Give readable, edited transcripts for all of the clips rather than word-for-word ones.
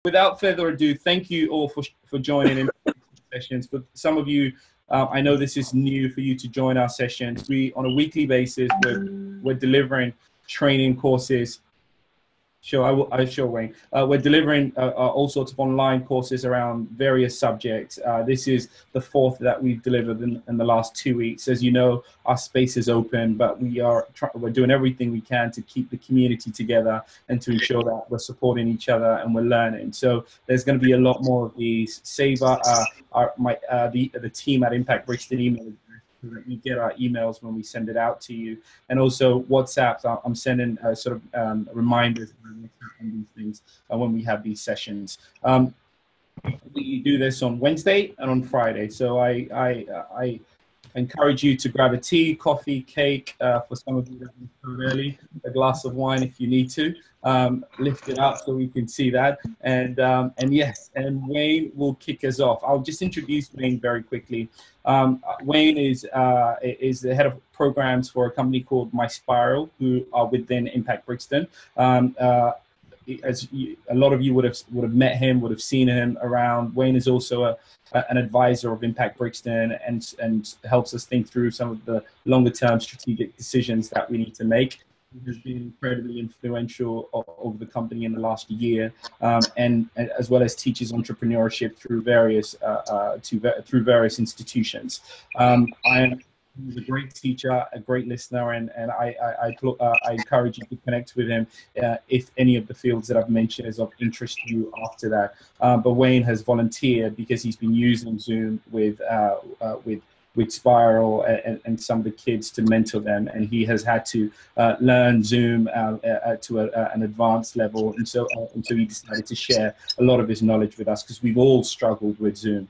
without further ado, thank you all for joining in sessions. For some of you, I know this is new for you to join our sessions. On a weekly basis, we're delivering training courses. Sure, sure, Wayne. We're delivering all sorts of online courses around various subjects. This is the fourth that we've delivered in the last 2 weeks. As you know, our space is open, but we're doing everything we can to keep the community together and to ensure that we're supporting each other and we're learning. So there's going to be a lot more of these. Save the team at Impact Brixton email so that you get our emails when we send it out to you, and also WhatsApp. I'm sending sort of reminders on these things when we have these sessions. We do this on Wednesday and on Friday, so I encourage you to grab a tea, coffee, cake, for some of you that come early, a glass of wine if you need to. Lift it up so we can see that. And yes, and Wayne will kick us off. I'll just introduce Wayne very quickly. Wayne is the head of programs for a company called My Spiral, who are within Impact Brixton. A lot of you would have met him, would have seen him around. Wayne is also an advisor of Impact Brixton and helps us think through some of the longer term strategic decisions that we need to make. He has been incredibly influential over the company in the last year, and as well as teaches entrepreneurship through various institutions. He's a great teacher, a great listener, and I encourage you to connect with him if any of the fields that I've mentioned is of interest to you after that. But Wayne has volunteered because he's been using Zoom with Spiral and some of the kids to mentor them, and he has had to learn Zoom to an advanced level, and so he decided to share a lot of his knowledge with us, because we've all struggled with Zoom.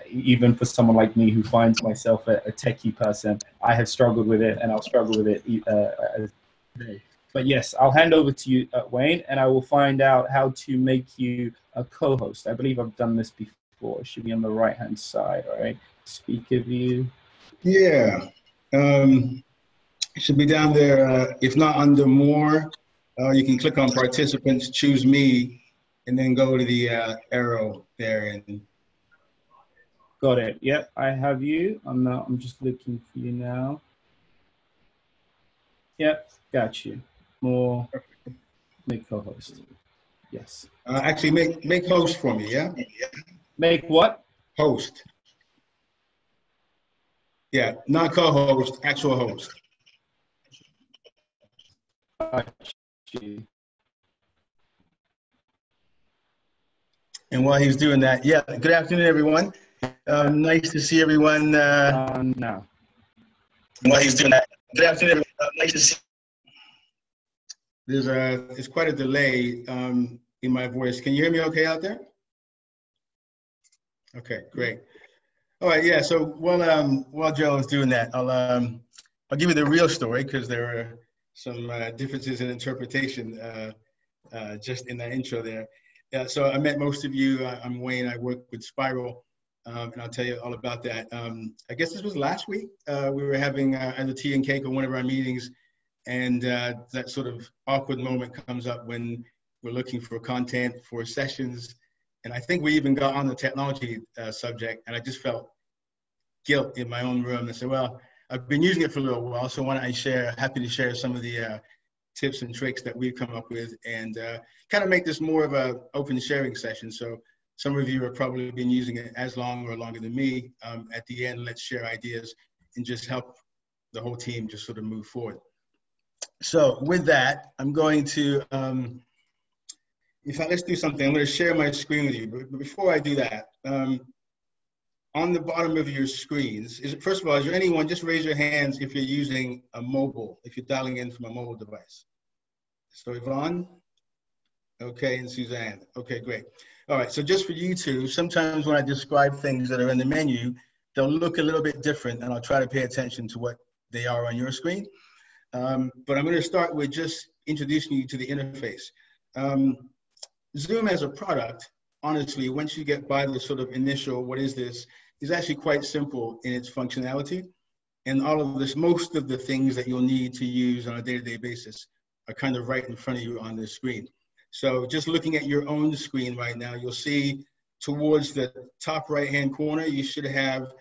Even for someone like me who finds myself a techie person, I have struggled with it, and I'll struggle with it today. But yes, I'll hand over to you, Wayne, and I will find out how to make you a co-host. I believe I've done this before. It should be on the right-hand side, all right? Speaker view. Yeah, it should be down there. If not under more, you can click on participants, choose me, and then go to the arrow there. And got it. Yep, I have you. I'm just looking for you now. Yep, got you. More. Make co-host. Yes. Actually, make host for me. Yeah. Make what? Host. Yeah, not co-host, actual host. And while he's doing that, yeah, good afternoon, everyone. Nice to see everyone. Now. While he's doing that, good afternoon, everyone. Nice to see. There's quite a delay in my voice. Can you hear me okay out there? Okay, great. All right, yeah. So while Joe is doing that, I'll give you the real story, because there are some differences in interpretation just in that intro there. Yeah. So I met most of you. I'm Wayne. I work with Spiral, and I'll tell you all about that. I guess this was last week. We were having a tea and cake on one of our meetings, and that sort of awkward moment comes up when we're looking for content for sessions. And I think we even got on the technology subject, and I just felt guilt in my own room. I said, well, I've been using it for a little while, so why don't I share, happy to share some of the tips and tricks that we've come up with, and kind of make this more of a open sharing session. So some of you have probably been using it as long or longer than me. At the end, let's share ideas and just help the whole team just sort of move forward. So with that, I'm going to, in fact, let's do something. I'm going to share my screen with you. But before I do that, on the bottom of your screens, first of all, is there anyone, just raise your hands if you're using a mobile, if you're dialing in from a mobile device. So Yvonne, okay, and Suzanne. Okay, great. All right, so just for you two, sometimes when I describe things that are in the menu, they'll look a little bit different, and I'll try to pay attention to what they are on your screen. But I'm going to start with just introducing you to the interface. Zoom as a product, honestly, once you get by the sort of initial, what is this, is actually quite simple in its functionality. And all of this, most of the things that you'll need to use on a day-to-day basis are kind of right in front of you on this screen. So just looking at your own screen right now, you'll see towards the top right-hand corner, you should have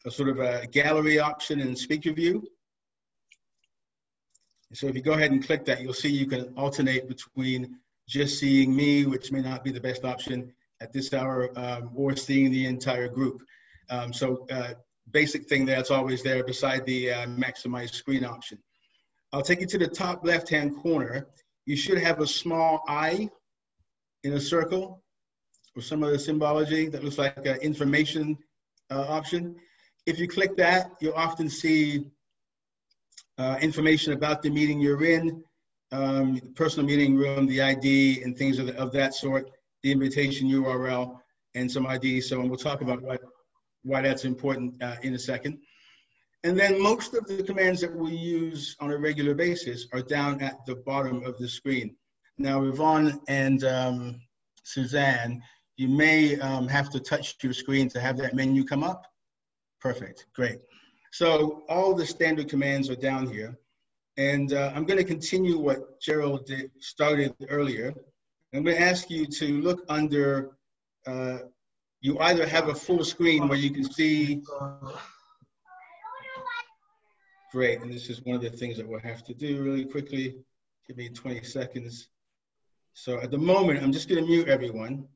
a sort of a gallery option and speaker view. So if you go ahead and click that, you'll see you can alternate between just seeing me, which may not be the best option at this hour, or seeing the entire group. Basic thing that's always there beside the maximize screen option. I'll take you to the top left-hand corner. You should have a small I in a circle or some other symbology that looks like an information option. If you click that, you'll often see information about the meeting you're in, the personal meeting room, the ID, and things of that sort, the invitation URL, and some ID. So we'll talk about why that's important in a second. And then most of the commands that we use on a regular basis are down at the bottom of the screen. Now, Yvonne and Suzanne, you may have to touch your screen to have that menu come up. Perfect, great. So all the standard commands are down here. And I'm going to continue what Gerald started earlier. I'm going to ask you to look under, you either have a full screen where you can see, great, and this is one of the things that we'll have to do really quickly. Give me 20 seconds. So at the moment, I'm just going to mute everyone.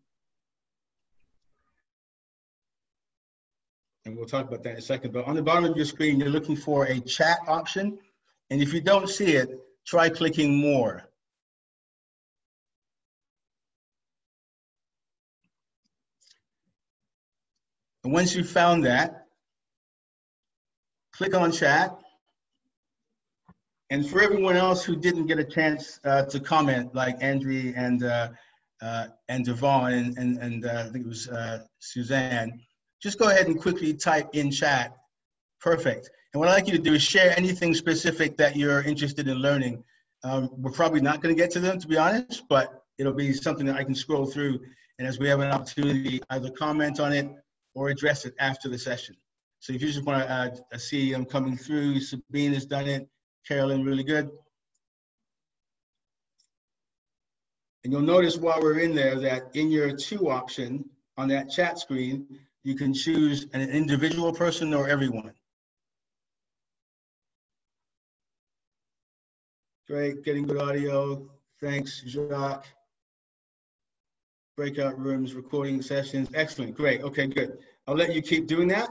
And we'll talk about that in a second. But on the bottom of your screen, you're looking for a chat option. And if you don't see it, try clicking more. And once you've found that, click on chat. And for everyone else who didn't get a chance to comment, like Andrea and Devon and I think it was Suzanne, just go ahead and quickly type in chat. Perfect. And what I'd like you to do is share anything specific that you're interested in learning. We're probably not going to get to them, to be honest, but it'll be something that I can scroll through. And as we have an opportunity, either comment on it or address it after the session. So if you just want to see them coming through, Sabine has done it. Carolyn, really good. And you'll notice while we're in there that in your to option on that chat screen, you can choose an individual person or everyone. Great, getting good audio. Thanks, Jacques. Breakout rooms, recording sessions. Excellent, great, okay, good. I'll let you keep doing that.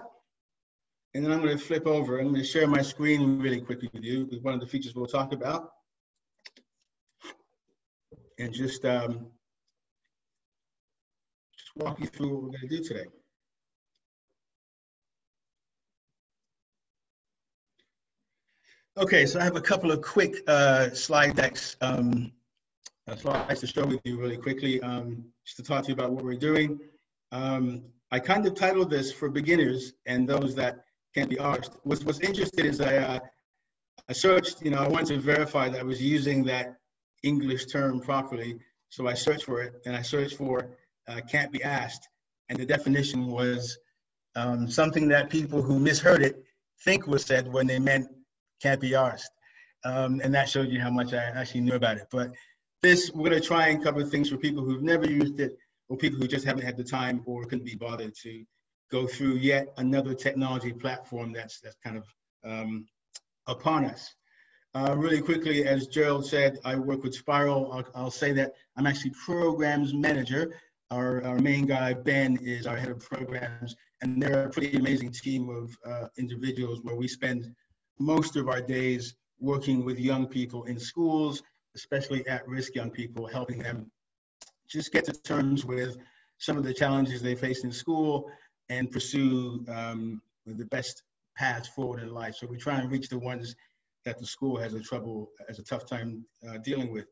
And then I'm going to flip over. I'm going to share my screen really quickly with you with one of the features we'll talk about. And just walk you through what we're going to do today. Okay, so I have a couple of quick slide decks, slides to share with you really quickly, just to talk to you about what we're doing. I kind of titled this for beginners and those that can't be asked. What's interesting is I searched, I wanted to verify that I was using that English term properly. So I searched for it, and I searched for can't be asked. And the definition was something that people who misheard it think was said when they meant can't be asked. And that showed you how much I actually knew about it. But this, we're going to try and cover things for people who've never used it, or people who just haven't had the time or couldn't be bothered to go through yet another technology platform that's kind of upon us. Really quickly, as Gerald said, I work with Spiral. I'll say that I'm actually programs manager. Our main guy, Ben, is our head of programs, and they're a pretty amazing team of individuals where we spend most of our days working with young people in schools, especially at-risk young people, helping them just get to terms with some of the challenges they face in school and pursue the best path forward in life. So we try and reach the ones that the school has a tough time dealing with.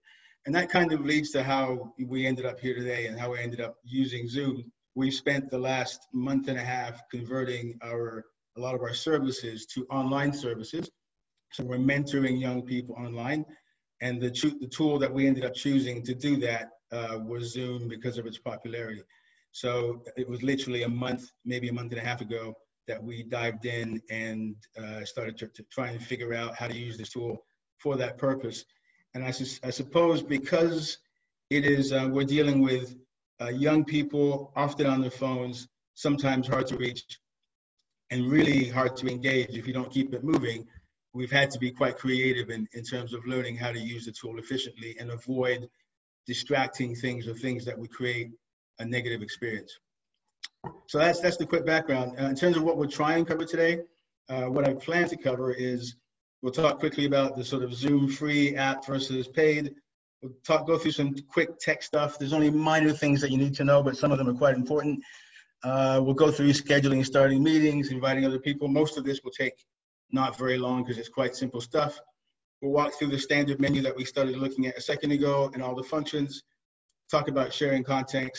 And that kind of leads to how we ended up here today and how we ended up using Zoom. We spent the last month and a half converting a lot of our services to online services. So we're mentoring young people online. And the tool that we ended up choosing to do that was Zoom because of its popularity. So it was literally a month, maybe a month and a half ago, that we dived in and started to try and figure out how to use this tool for that purpose. And I suppose because it is, we're dealing with young people, often on their phones, sometimes hard to reach, and really hard to engage if you don't keep it moving. We've had to be quite creative in terms of learning how to use the tool efficiently and avoid distracting things or things that would create a negative experience. So that's the quick background. In terms of what we'll try and cover today, what I plan to cover is we'll talk quickly about the sort of Zoom free app versus paid. We'll go through some quick tech stuff. There's only minor things that you need to know, but some of them are quite important. We'll go through scheduling, starting meetings, inviting other people. Most of this will take not very long because it's quite simple stuff. We'll walk through the standard menu that we started looking at a second ago and all the functions, talk about sharing content.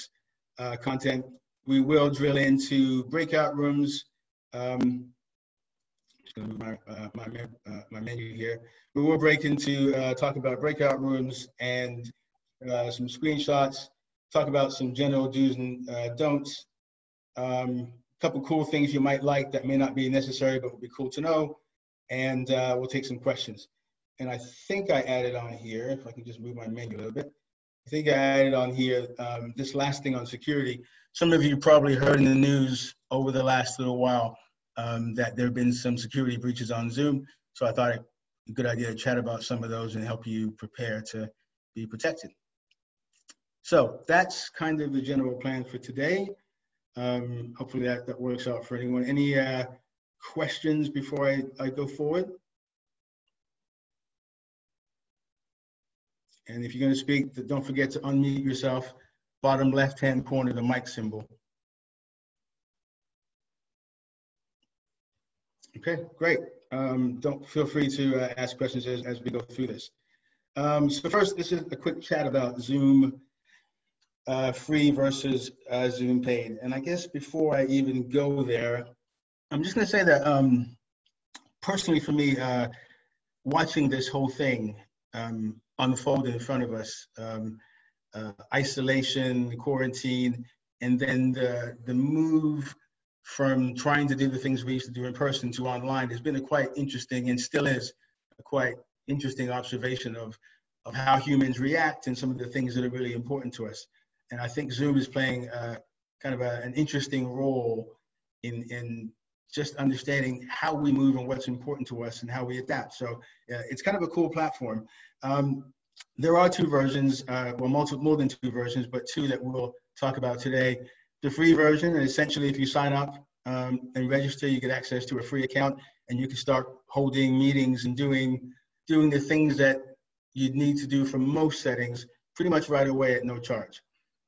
We will drill into breakout rooms. Just gonna move my menu here. We will break into talk about breakout rooms and some screenshots, talk about some general do's and don'ts, a couple cool things you might like that may not be necessary but would be cool to know, and we'll take some questions. And I think I added on here, if I can just move my menu a little bit, I think I added on here this last thing on security. Some of you probably heard in the news over the last little while that there have been some security breaches on Zoom. So I thought it a good idea to chat about some of those and help you prepare to be protected. So that's kind of the general plan for today. Hopefully that works out for anyone. Any questions before I go forward? And if you're going to speak, don't forget to unmute yourself. Bottom left-hand corner, the mic symbol. Okay, great. Don't feel free to ask questions as we go through this. So first, this is a quick chat about Zoom free versus Zoom paid. And I guess before I even go there, I'm just going to say that personally for me, watching this whole thing unfold in front of us, isolation, quarantine, and then the move from trying to do the things we used to do in person to online has been a quite interesting, and still is a quite interesting observation of how humans react and some of the things that are really important to us. And I think Zoom is playing kind of an interesting role in just understanding how we move and what's important to us and how we adapt. So it's kind of a cool platform. There are two versions, well, more than two versions, but two that we'll talk about today. The free version, and essentially if you sign up and register, you get access to a free account and you can start holding meetings and doing the things that you'd need to do for most settings pretty much right away at no charge.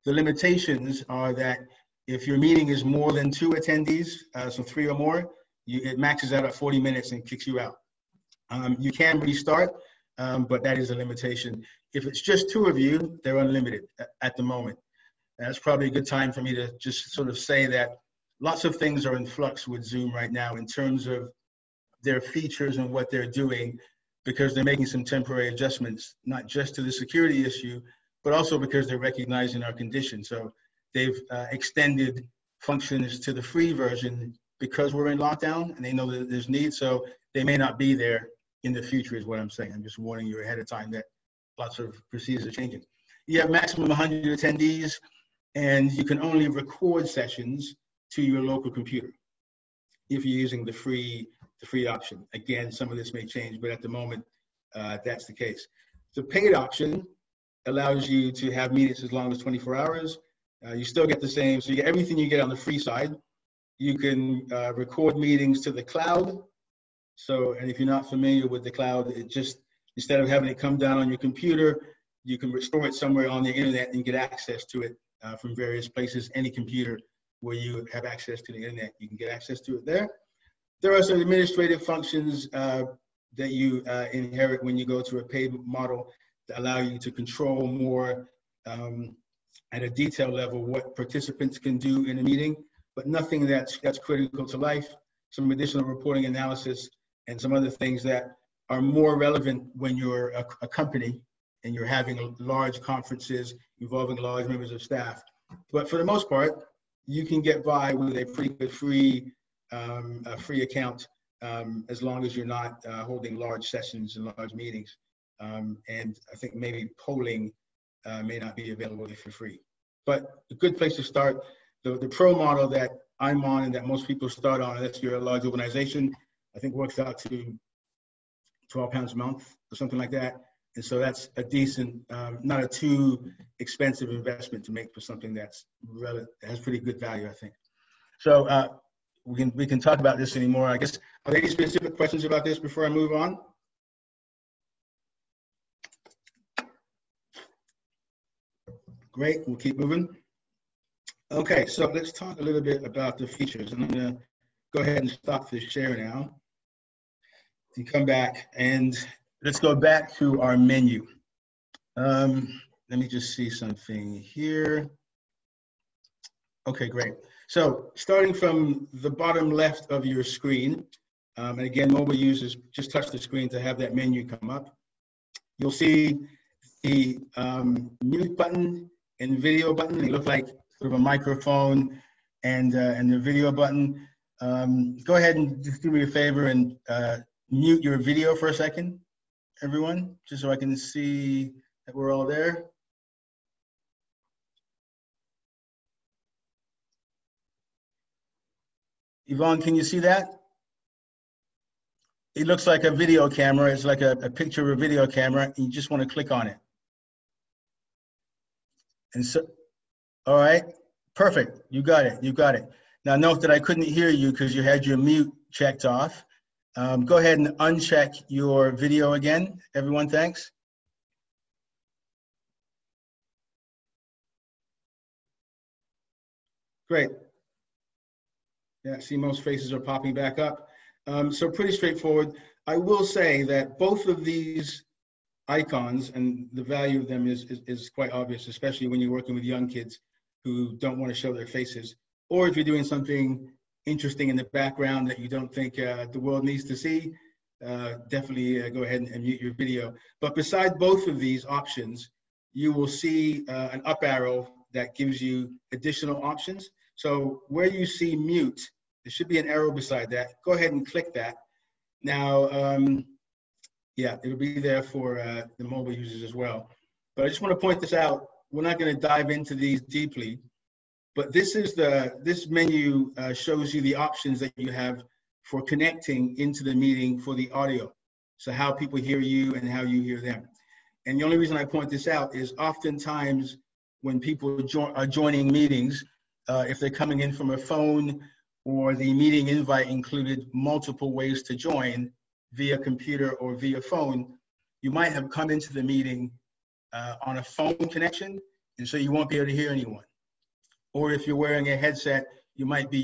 The limitations are that if your meeting is more than 2 attendees, so 3 or more, it maxes out at 40 minutes and kicks you out. You can restart, but that is a limitation. If it's just 2 of you, they're unlimited at the moment. That's probably a good time for me to just sort of say that lots of things are in flux with Zoom right now in terms of their features and what they're doing, because they're making some temporary adjustments, not just to the security issue, but also because they're recognizing our condition. So they've extended functions to the free version because we're in lockdown and they know that there's need. So they may not be there in the future is what I'm saying. I'm just warning you ahead of time that lots of procedures are changing. You have maximum 100 attendees, and you can only record sessions to your local computer if you're using the free option. Again, some of this may change, but at the moment, that's the case. The paid option allows you to have meetings as long as 24 hours. You still get the same, so you get everything you get on the free side. You can record meetings to the cloud. So, and if you're not familiar with the cloud, it just, instead of having it come down on your computer, you can restore it somewhere on the internet and get access to it from various places. Any computer where you have access to the internet, you can get access to it there. There are some administrative functions that you inherit when you go to a paid model that allow you to control more at a detail level what participants can do in a meeting, but nothing that's critical to life. Some additional reporting analysis and some other things that are more relevant when you're a company and you're having large conferences involving large members of staff. But for the most part, you can get by with a pretty good free account as long as you're not holding large sessions and large meetings. And I think maybe polling may not be available for free. But a good place to start, the pro model that I'm on and that most people start on, unless you're a large organization, I think works out to £12 a month or something like that. And so that's a decent, not a too expensive investment to make for something that has pretty good value, I think. So we can talk about this anymore. I guess, are there any specific questions about this before I move on? Great, we'll keep moving. Okay, so let's talk a little bit about the features. And I'm gonna go ahead and stop this share now. And come back and let's go back to our menu. Let me just see something here. Okay, great. So starting from the bottom left of your screen, and again, mobile users just touch the screen to have that menu come up. You'll see the mute button and video button. They look like sort of a microphone and the video button. Go ahead and just do me a favor and mute your video for a second, everyone, just so I can see that we're all there. Yvonne, can you see that? It looks like a video camera. It's like a picture of a video camera. And you just want to click on it. And so, all right, perfect. You got it. You got it. Now note that I couldn't hear you because you had your mute checked off. Go ahead and uncheck your video again. Everyone, thanks. Great. Yeah, see most faces are popping back up. So pretty straightforward. I will say that both of these icons and the value of them is quite obvious, especially when you're working with young kids who don't want to show their faces, or if you're doing something interesting in the background that you don't think the world needs to see, definitely go ahead and mute your video. But beside both of these options, you will see an up arrow that gives you additional options. So where you see mute, there should be an arrow beside that. Go ahead and click that. Now, yeah, it'll be there for the mobile users as well. But I just want to point this out. We're not going to dive into these deeply, but this menu shows you the options that you have for connecting into the meeting for the audio. So how people hear you and how you hear them. And the only reason I point this out is oftentimes when people are joining meetings, if they're coming in from a phone or the meeting invite included multiple ways to join via computer or via phone, you might have come into the meeting on a phone connection, and so you won't be able to hear anyone. Or if you're wearing a headset, you might be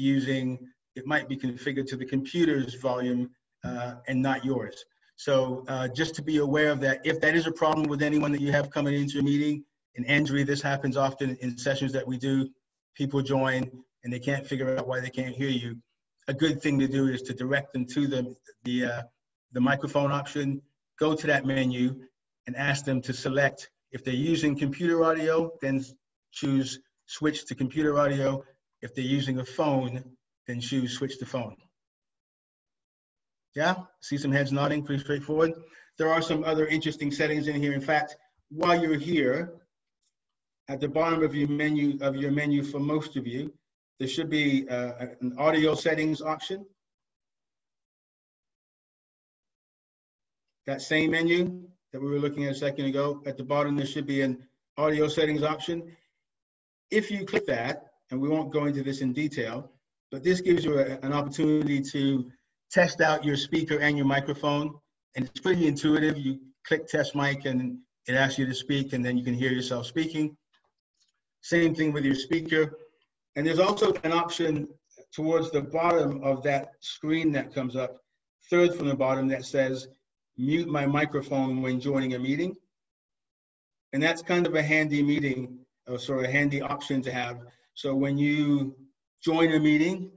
it might be configured to the computer's volume and not yours. So just to be aware of that, if that is a problem with anyone that you have coming into a meeting, and Andrea, this happens often in sessions that we do, people join and they can't figure out why they can't hear you. A good thing to do is to direct them to the microphone option, go to that menu and ask them to select. If they're using computer audio, then choose switch to computer audio. If they're using a phone, then choose switch to phone. Yeah, see some heads nodding, pretty straightforward. There are some other interesting settings in here. In fact, while you're here, at the bottom of your menu for most of you, there should be an audio settings option. That same menu that we were looking at a second ago, at the bottom there should be an audio settings option. If you click that, and we won't go into this in detail, but this gives you an opportunity to test out your speaker and your microphone, and it's pretty intuitive. You click test mic and it asks you to speak, and then you can hear yourself speaking. Same thing with your speaker. And there's also an option towards the bottom of that screen that comes up, third from the bottom, that says mute my microphone when joining a meeting. And that's kind of a handy a handy option to have. So when you join a meeting,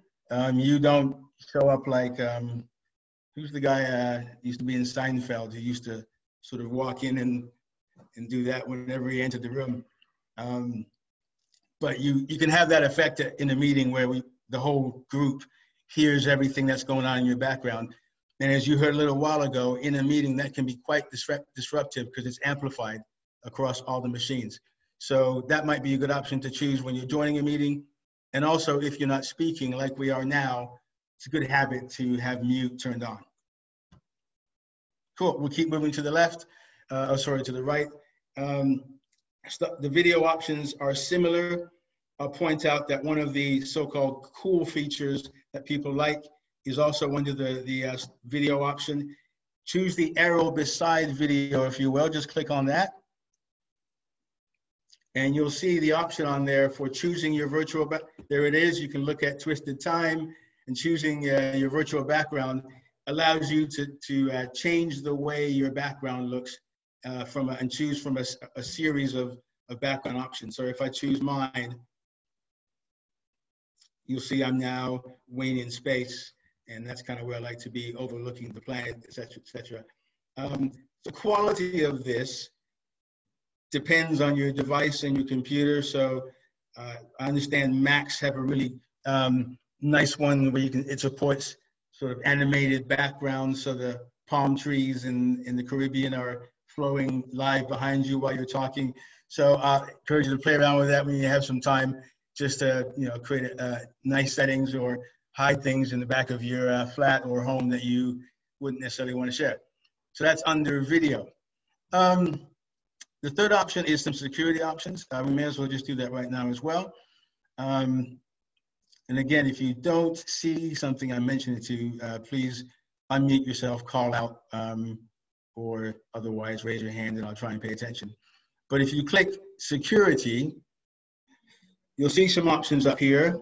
you don't show up like, who's the guy used to be in Seinfeld, who used to sort of walk in and do that whenever he entered the room. But you can have that effect in a meeting where the whole group hears everything that's going on in your background. And as you heard a little while ago, in a meeting that can be quite disruptive because it's amplified across all the machines. So that might be a good option to choose when you're joining a meeting. And also, if you're not speaking like we are now, it's a good habit to have mute turned on. Cool, we'll keep moving to the left, to the right. The video options are similar. I'll point out that one of the so-called cool features that people like is also under the video option. Choose the arrow beside video, if you will. Just click on that. And you'll see the option on there for choosing your virtual, there it is. You can look at Twisted Time, and choosing your virtual background allows you to change the way your background looks and choose from a series of background options. So if I choose mine, you'll see I'm now Wayne in space, and that's kind of where I like to be, overlooking the planet, et cetera, et cetera. The quality of this depends on your device and your computer. So I understand Macs have a really nice one where it supports sort of animated backgrounds. So the palm trees in the Caribbean are flowing live behind you while you're talking. So I encourage you to play around with that when you have some time, just to create nice settings or hide things in the back of your flat or home that you wouldn't necessarily want to share. So that's under video. The third option is some security options. We may as well just do that right now as well. And again, if you don't see something I mentioned to you, please unmute yourself, call out, or otherwise raise your hand and I'll try and pay attention. But if you click security, you'll see some options up here.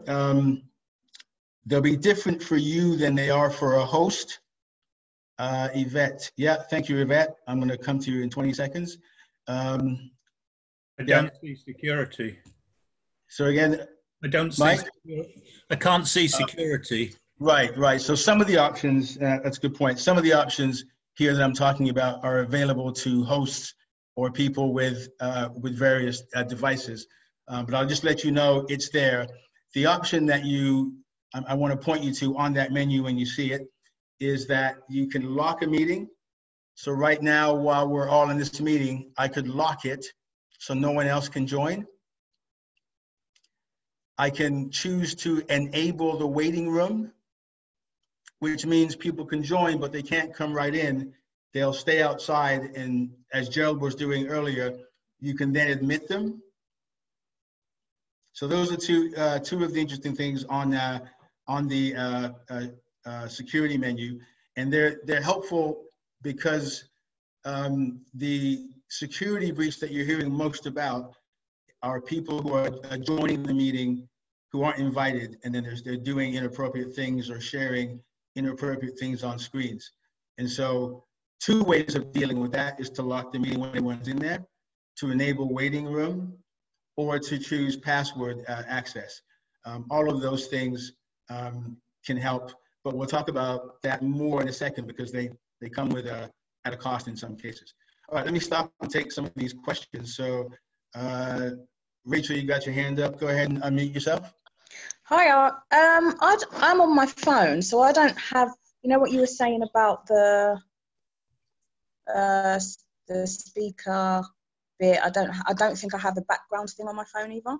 They'll be different for you than they are for a host. Yvette, yeah, thank you, Yvette. I'm gonna come to you in 20 seconds. I don't see security. So again, I don't see. Mike? I can't see security. Right. So some of the options, that's a good point. Some of the options here that I'm talking about are available to hosts or people with various devices. But I'll just let you know it's there. The option that I want to point you to on that menu when you see it is that you can lock a meeting. So right now, while we're all in this meeting, I could lock it so no one else can join. I can choose to enable the waiting room, which means people can join, but they can't come right in. They'll stay outside, and as Gerald was doing earlier, you can then admit them. So those are two of the interesting things on the security menu, and they're helpful because the security breach that you're hearing most about are people who are joining the meeting who aren't invited, and then they're doing inappropriate things or sharing inappropriate things on screens. And so two ways of dealing with that is to lock the meeting when everyone's in there, to enable waiting room, or to choose password access. All of those things can help, but we'll talk about that more in a second because they come with at a cost in some cases. All right, let me stop and take some of these questions. So Rachel, you got your hand up. Go ahead and unmute yourself. Hi, I'm on my phone, so I don't have, what you were saying about the speaker bit. I don't think I have the background thing on my phone either.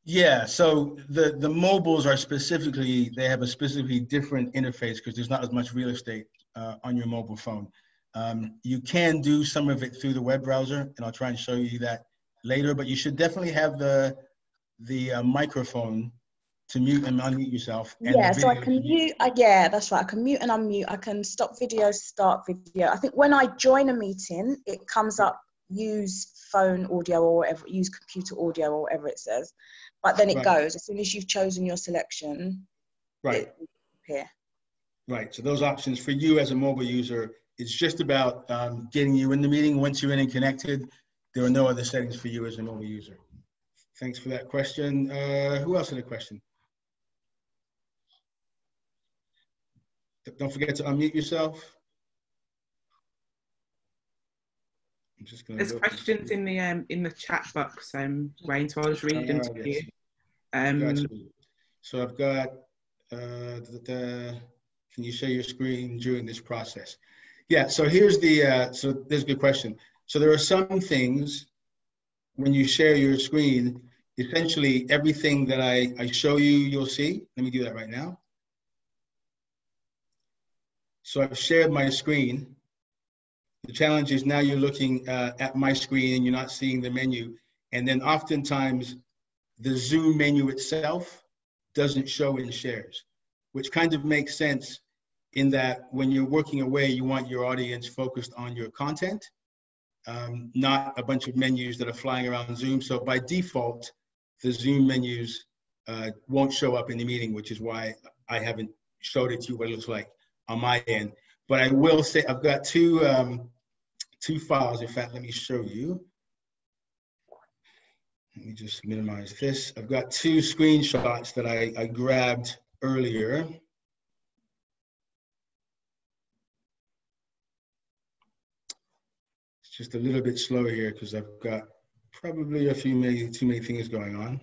Yeah, so the mobiles are they have a specifically different interface because there's not as much real estate on your mobile phone. You can do some of it through the web browser, and I'll try and show you that later, but you should definitely have the microphone to mute and unmute yourself. And yeah, so I can mute, yeah, that's right. I can mute and unmute. I can stop video, start video. I think when I join a meeting, it comes up, use phone audio or whatever, use computer audio or whatever it says. But then it goes, as soon as you've chosen your selection, right. Here. Right, so those options for you as a mobile user, it's just about getting you in the meeting. Once you're in and connected, there are no other settings for you as a mobile user. Thanks for that question. Who else had a question? Don't forget to unmute yourself. I'm just gonna There's questions in the chat box, Wayne, so I was reading to you. Gotcha. So I've got, can you share your screen during this process? Yeah, so here's so there's a good question. So there are some things when you share your screen, essentially everything that I show you, you'll see. Let me do that right now. So I've shared my screen. The challenge is now you're looking at my screen and you're not seeing the menu. And then oftentimes the Zoom menu itself doesn't show in shares, which kind of makes sense in that when you're working away, you want your audience focused on your content, not a bunch of menus that are flying around Zoom. So by default, the Zoom menus won't show up in the meeting, which is why I haven't showed it to you what it looks like on my end. But I will say I've got two files. In fact, let me show you. Let me just minimize this. I've got two screenshots that I grabbed earlier. It's just a little bit slow here because I've got probably too many things going on.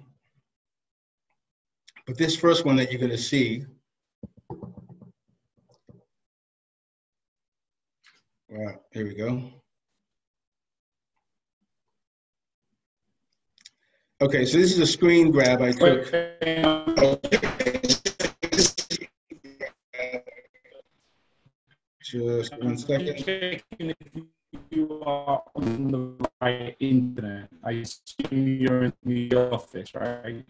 But this first one that you're going to see, here we go. Okay, so this is a screen grab I took. Just 1 second. Checking if you are on the right internet. I assume you're in the office, right?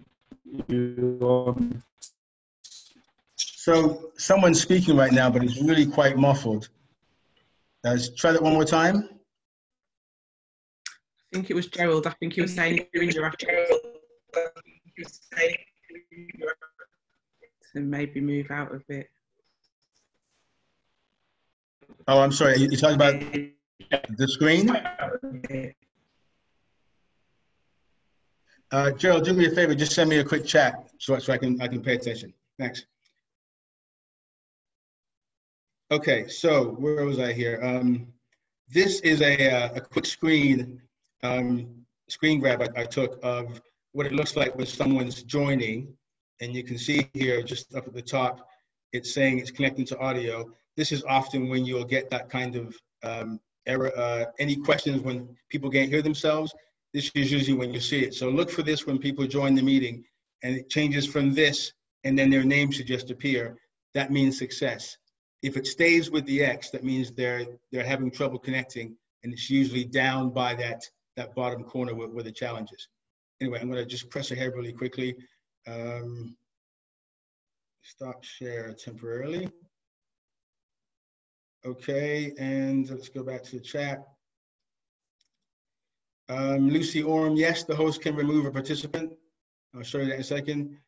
So someone's speaking right now, but it's really quite muffled. Let's try that one more time. I think it was Gerald. I think he was saying you're in your office. So maybe move out of it. Oh, I'm sorry. You're talking about the screen? Gerald, do me a favor. Just send me a quick chat so I can pay attention. Thanks. Okay, so where was I here? This is a quick screen grab I took of what it looks like when someone's joining. And you can see here just up at the top, it's saying it's connecting to audio. This is often when you'll get that kind of error. Any questions when people can't hear themselves? This is usually when you see it. So look for this when people join the meeting and it changes from this and then their name should just appear. That means success. If it stays with the X, that means they're having trouble connecting, and it's usually down by that bottom corner where the challenge is. Anyway, I'm going to just press ahead really quickly. Stop share temporarily. Okay, and let's go back to the chat. Lucy Orm, yes, the host can remove a participant. I'll show you that in a second.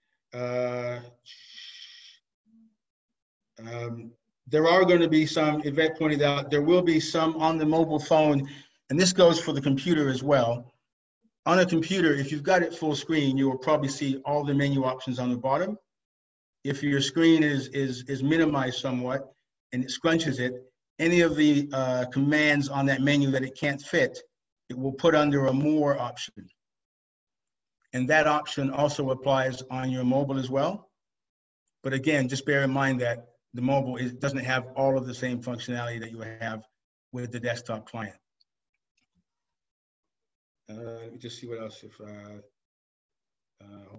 There are going to be some, Yvette pointed out, there will be some on the mobile phone, and this goes for the computer as well. On a computer, if you've got it full screen, you will probably see all the menu options on the bottom. If your screen is minimized somewhat and it scrunches it, any of the commands on that menu that it can't fit, it will put under a more option. And that option also applies on your mobile as well. But again, just bear in mind that the mobile doesn't have all of the same functionality that you have with the desktop client. Let me just see what else. If hold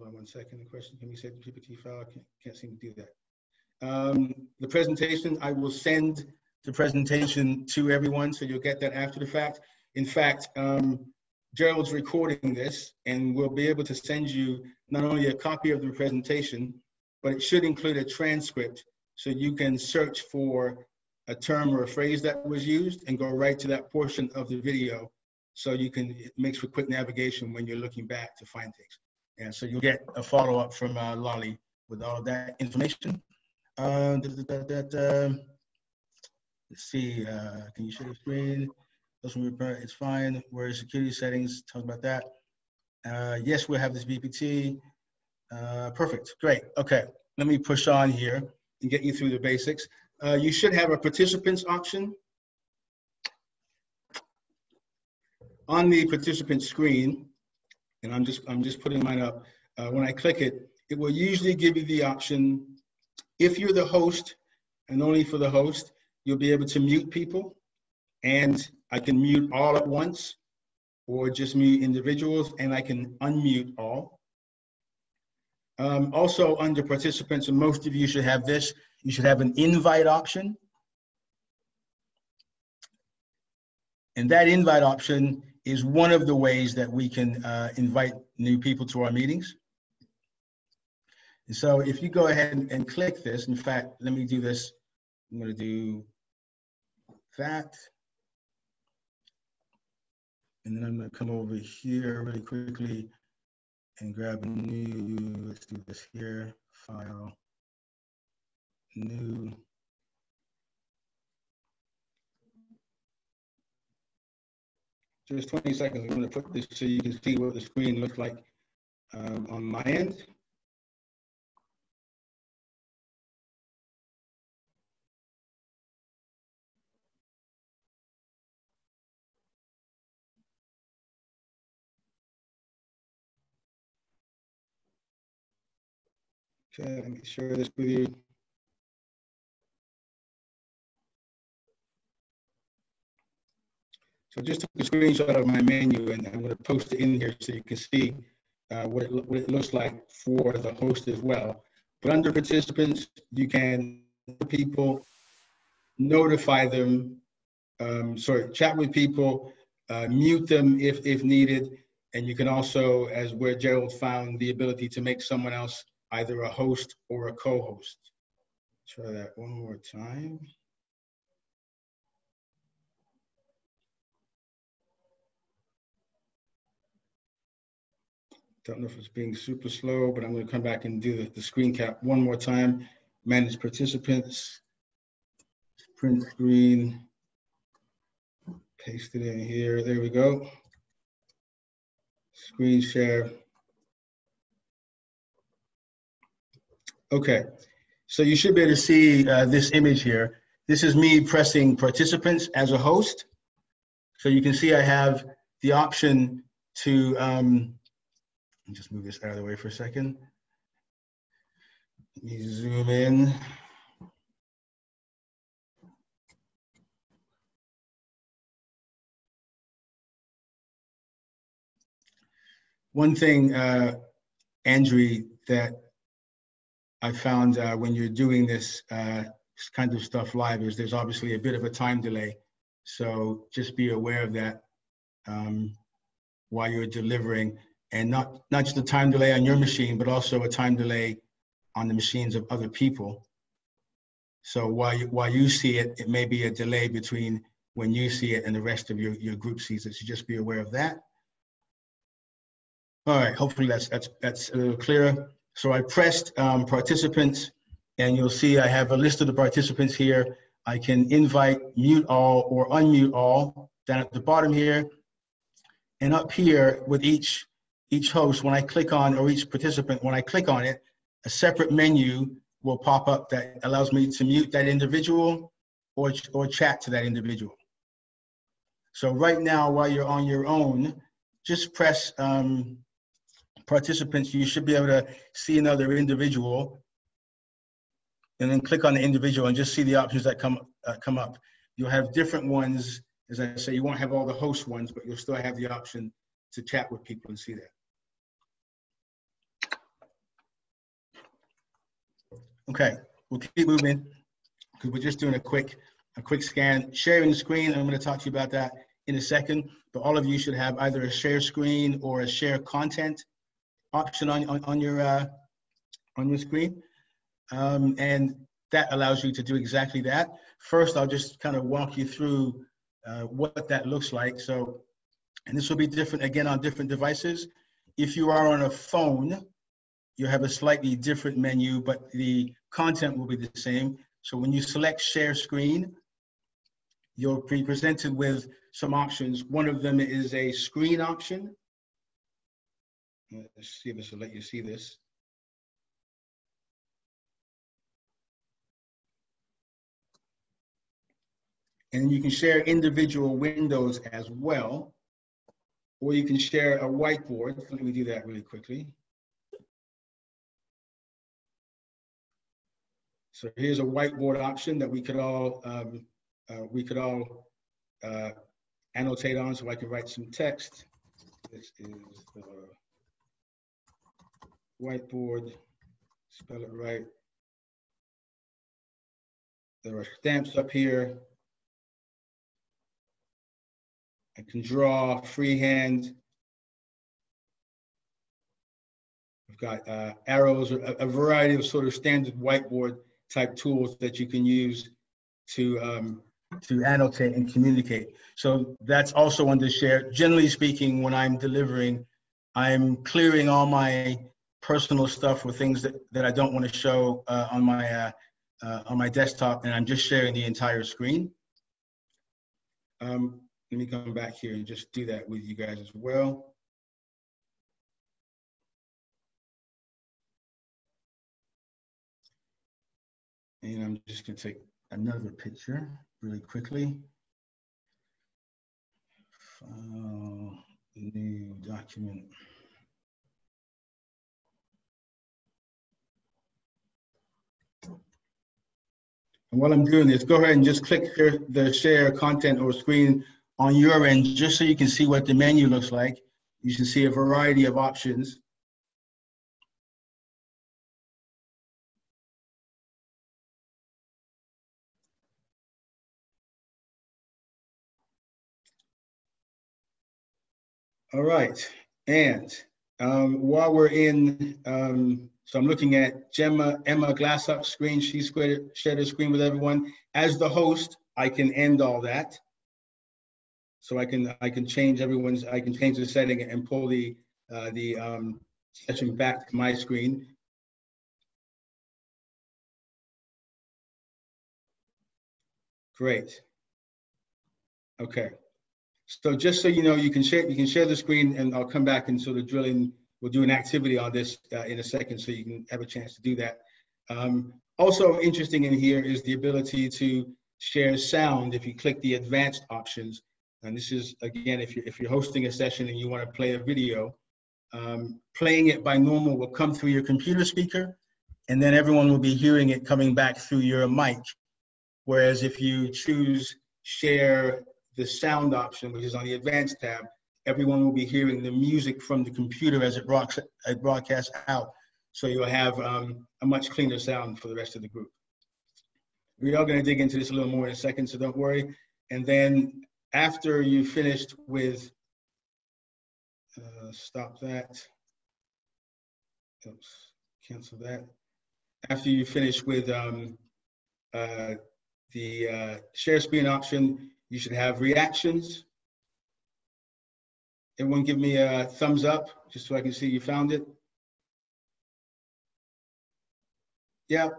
on 1 second. The question: can we save the GPT file? Can't seem to do that. The presentation, I will send the presentation to everyone, so you'll get that after the fact. In fact, Gerald's recording this, and we'll be able to send you not only a copy of the presentation, but it should include a transcript, so you can search for a term or a phrase that was used and go right to that portion of the video, so you can, it makes for quick navigation when you're looking back to find things. And so you'll get a follow-up from Lolly with all of that information. Let's see, can you share the screen? It's fine. Where is security settings? Talk about that. Yes, we'll have this BPT. Perfect, great. Okay, let me push on here and get you through the basics. You should have a participants option. On the participant screen, and I'm just putting mine up. When I click it, it will usually give you the option, if you're the host, and only for the host, you'll be able to mute people. And I can mute all at once, or just mute individuals, and I can unmute all. Also under participants, and most of you should have this, you should have an invite option. And that invite option is one of the ways that we can invite new people to our meetings. And so if you go ahead and click this, in fact, let me do this. I'm going to do that. And then I'm going to come over here really quickly and grab a new, let's do this here, file, new. Just 20 seconds, I'm going to put this so you can see what the screen looks like on my end. Okay, let me share this with you. So just took a screenshot of my menu, and I'm going to post it in here so you can see what it looks like for the host as well. But under participants, you can people, notify them, chat with people, mute them if needed, and you can also, as where Gerald found, the ability to make someone else either a host or a co-host. Try that one more time. Don't know if it's being super slow, but I'm going to come back and do the screen cap one more time. Manage participants, print screen, paste it in here. There we go. Screen share. Okay, so you should be able to see this image here. This is me pressing participants as a host. So you can see I have the option to, just move this out of the way for a second. Let me zoom in. One thing, Andrew, that I found when you're doing this kind of stuff live is there's obviously a bit of a time delay. So just be aware of that while you're delivering, and not just a time delay on your machine, but also a time delay on the machines of other people. So while you see it, it may be a delay between when you see it and the rest of your group sees it. So just be aware of that. All right, hopefully that's a little clearer. So I pressed participants, and you'll see I have a list of the participants here. I can invite, mute all, or unmute all down at the bottom here. And up here with each host, when I click on, or each participant, when I click on it, a separate menu will pop up that allows me to mute that individual or chat to that individual. So right now, while you're on your own, just press participants. You should be able to see another individual, and then click on the individual and just see the options that come up. You'll have different ones. As I say, you won't have all the host ones, but you'll still have the option to chat with people and see that. Okay, we'll keep moving because we're just doing a quick scan. Sharing the screen, I'm going to talk to you about that in a second, but all of you should have either a share screen or a share content option on your screen. And that allows you to do exactly that. First, I'll just kind of walk you through what that looks like. So, and this will be different again on different devices. If you are on a phone, you have a slightly different menu, but the content will be the same. So when you select share screen, you'll be presented with some options. One of them is a screen option. Let's see if this will let you see this. And you can share individual windows as well, or you can share a whiteboard. Let me do that really quickly. So here's a whiteboard option that we could all annotate on, so I could write some text. This is the whiteboard. Spell it right. There are stamps up here. I can draw freehand. I've got arrows, a variety of sort of standard whiteboard type tools that you can use to annotate and communicate. So that's also under share. Generally speaking, when I'm delivering, I'm clearing all my personal stuff or things that I don't want to show on my desktop, and I'm just sharing the entire screen. Let me come back here and just do that with you guys as well. And I'm just going to take another picture really quickly. File, new document. And while I'm doing this, go ahead and just click the share content or screen on your end, just so you can see what the menu looks like. You should see a variety of options. All right, and while we're in, so I'm looking at Emma Glassup's screen. She shared her screen with everyone. As the host, I can end all that. So I can change the setting and pull the session back to my screen. Great. Okay. So just so you know, you can share the screen, and I'll come back and sort of drill in. We'll do an activity on this in a second, so you can have a chance to do that. Also interesting in here is the ability to share sound if you click the advanced options. And this is, again, if you're hosting a session and you want to play a video, playing it by normal will come through your computer speaker, and then everyone will be hearing it coming back through your mic. Whereas if you choose share the sound option, which is on the advanced tab, everyone will be hearing the music from the computer as it broadcasts out. So you'll have a much cleaner sound for the rest of the group. We are going to dig into this a little more in a second, so don't worry. And then after you finished with, stop that. Oops, cancel that. After you finish with the share screen option, you should have reactions. Everyone give me a thumbs up, just so I can see you found it. Yeah.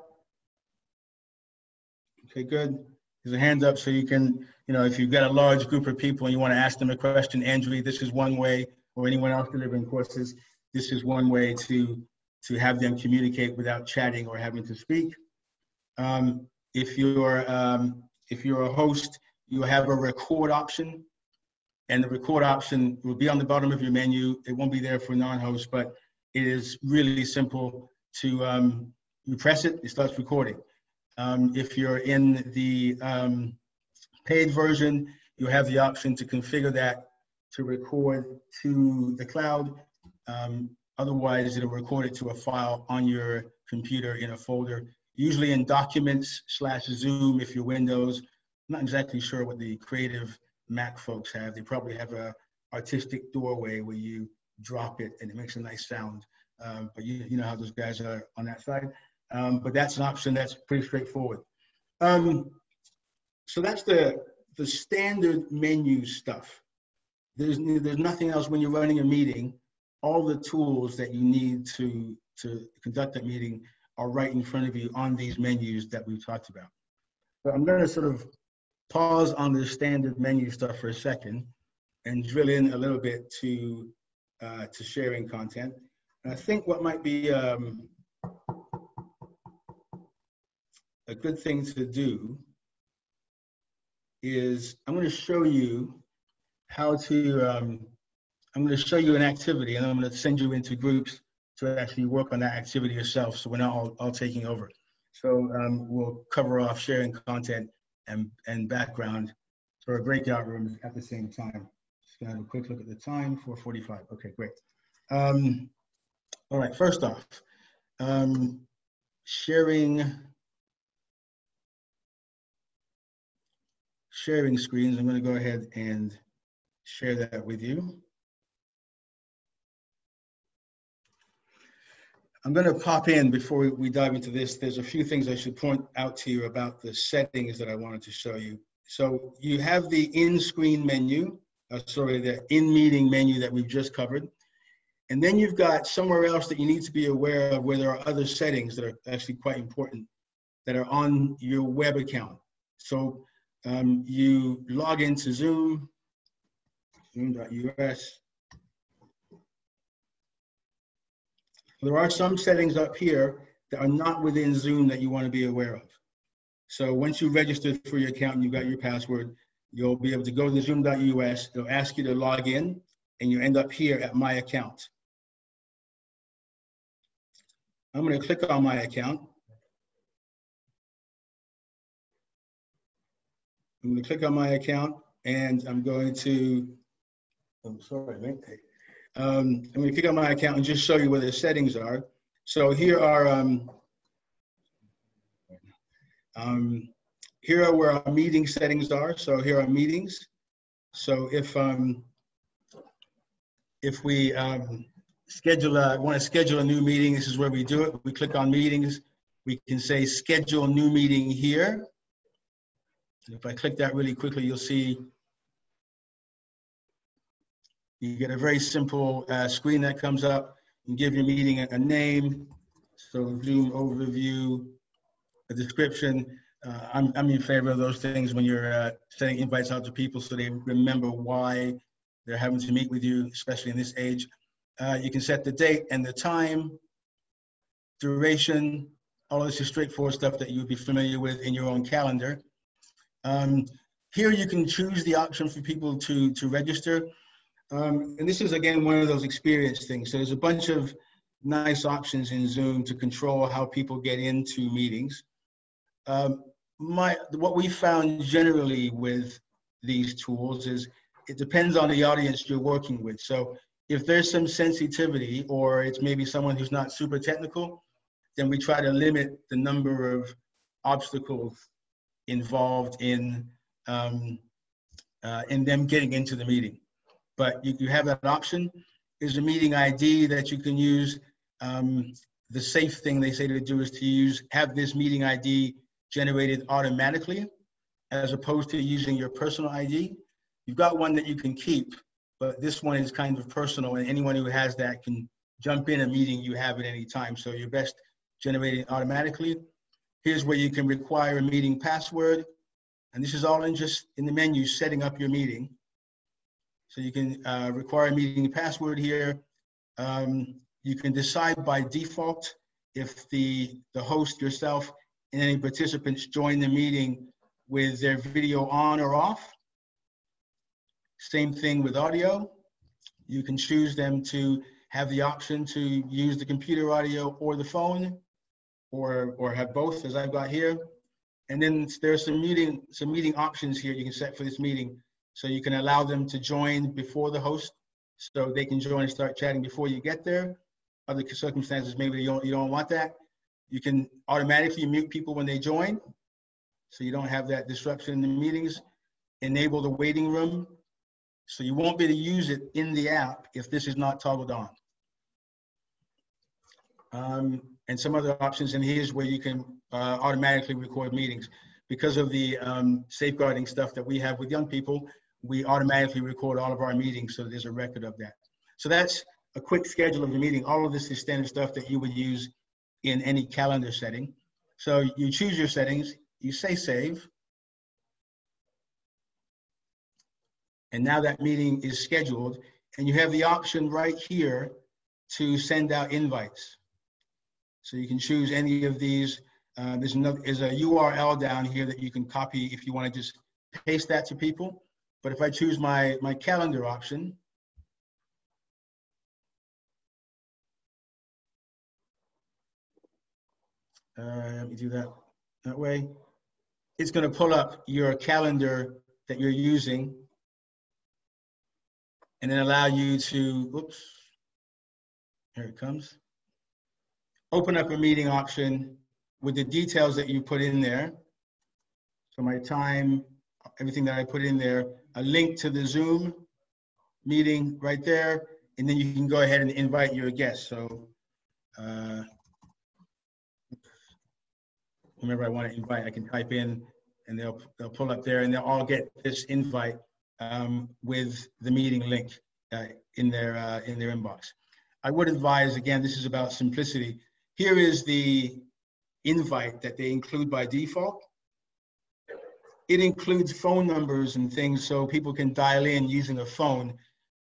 Okay, good. There's a hand up so you can, if you've got a large group of people and you want to ask them a question, Andrew, this is one way, or anyone else delivering courses, this is one way to have them communicate without chatting or having to speak. If you're a host, you have a record option, and the record option will be on the bottom of your menu. It won't be there for non-hosts, but it is really simple to, you press it, it starts recording. If you're in the paid version, you have the option to configure that to record to the cloud. Otherwise, it'll record it to a file on your computer in a folder, usually in Documents/Zoom if you're Windows. I'm not exactly sure what the creative Mac folks have. They probably have a artistic doorway where you drop it and it makes a nice sound. But you know how those guys are on that side. But that's an option that's pretty straightforward. So that's the standard menu stuff. There's nothing else when you're running a meeting. All the tools that you need to conduct that meeting are right in front of you on these menus that we've talked about. So I'm going to sort of pause on the standard menu stuff for a second and drill in a little bit to sharing content. And I think what might be a good thing to do is I'm going to show you how to, I'm going to show you an activity, and I'm going to send you into groups to actually work on that activity yourself, so we're not all taking over. So we'll cover off sharing content and background for a breakout room at the same time. gonna have a quick look at the time, 4:45. Okay, great. All right, first off, sharing screens. I'm gonna go ahead and share that with you. I'm going to pop in before we dive into this. There's a few things I should point out to you about the settings that I wanted to show you. So you have the in-screen menu, the in-meeting menu that we've just covered. And then you've got somewhere else that you need to be aware of where there are other settings that are actually quite important that are on your web account. So you log into Zoom, zoom.us. There are some settings up here that are not within Zoom that you want to be aware of. So once you've registered for your account and you've got your password, you'll be able to go to zoom.us. It'll ask you to log in, and you end up here at My Account. I'm going to click on My Account. I'm going to click on My Account, and I'm going to, I'm going to click on My Account and just show you where the settings are. So here are where our meeting settings are. So here are meetings. So if we want to schedule a new meeting, this is where we do it. We click on meetings. We can say schedule new meeting here. And if I click that really quickly, you'll see you get a very simple screen that comes up. You give your meeting a name. So Zoom overview, a description. I'm in favor of those things when you're sending invites out to people so they remember why they're having to meet with you, especially in this age. You can set the date and the time, duration. All of this is straightforward stuff that you would be familiar with in your own calendar. Here you can choose the option for people to register. And this is, again, one of those experience things. So there's a bunch of nice options in Zoom to control how people get into meetings. What we found generally with these tools is it depends on the audience you're working with. So if there's some sensitivity or it's maybe someone who's not super technical, then we try to limit the number of obstacles involved in them getting into the meeting. But you have that option. There's a meeting ID that you can use. The safe thing they say to do is to have this meeting ID generated automatically, as opposed to using your personal ID. You've got one that you can keep, but this one is kind of personal, and anyone who has that can jump in a meeting you have at any time. So you're best generating automatically. Here's where you can require a meeting password. And this is all in the menu, setting up your meeting. So you can require a meeting password here. You can decide by default if the host yourself and any participants join the meeting with their video on or off. Same thing with audio. You can choose them to have the option to use the computer audio or the phone, or have both, as I've got here. And then there's some meeting options here you can set for this meeting. So you can allow them to join before the host, so they can join and start chatting before you get there. Other circumstances, maybe you don't want that. You can automatically mute people when they join, so you don't have that disruption in the meetings. Enable the waiting room, so you won't be able to use it in the app if this is not toggled on. And some other options in here is where you can automatically record meetings. Because of the safeguarding stuff that we have with young people, we automatically record all of our meetings, so there's a record of that. So that's a quick schedule of the meeting. All of this is standard stuff that you would use in any calendar setting. So you choose your settings, you say save, and now that meeting is scheduled, and you have the option right here to send out invites. So you can choose any of these. There's a URL down here that you can copy if you want to just paste that to people. But if I choose my calendar option, let me do that way. It's going to pull up your calendar that you're using. and then allow you to, oops, here it comes. Open up a meeting option with the details that you put in there. So my time, everything that I put in there, a link to the Zoom meeting right there, and then you can go ahead and invite your guests. So whomever I want to invite, I can type in, and they'll pull up there, and they'll all get this invite with the meeting link in their inbox. I would advise, again, this is about simplicity. Here is the invite that they include by default. It includes phone numbers and things so people can dial in using a phone.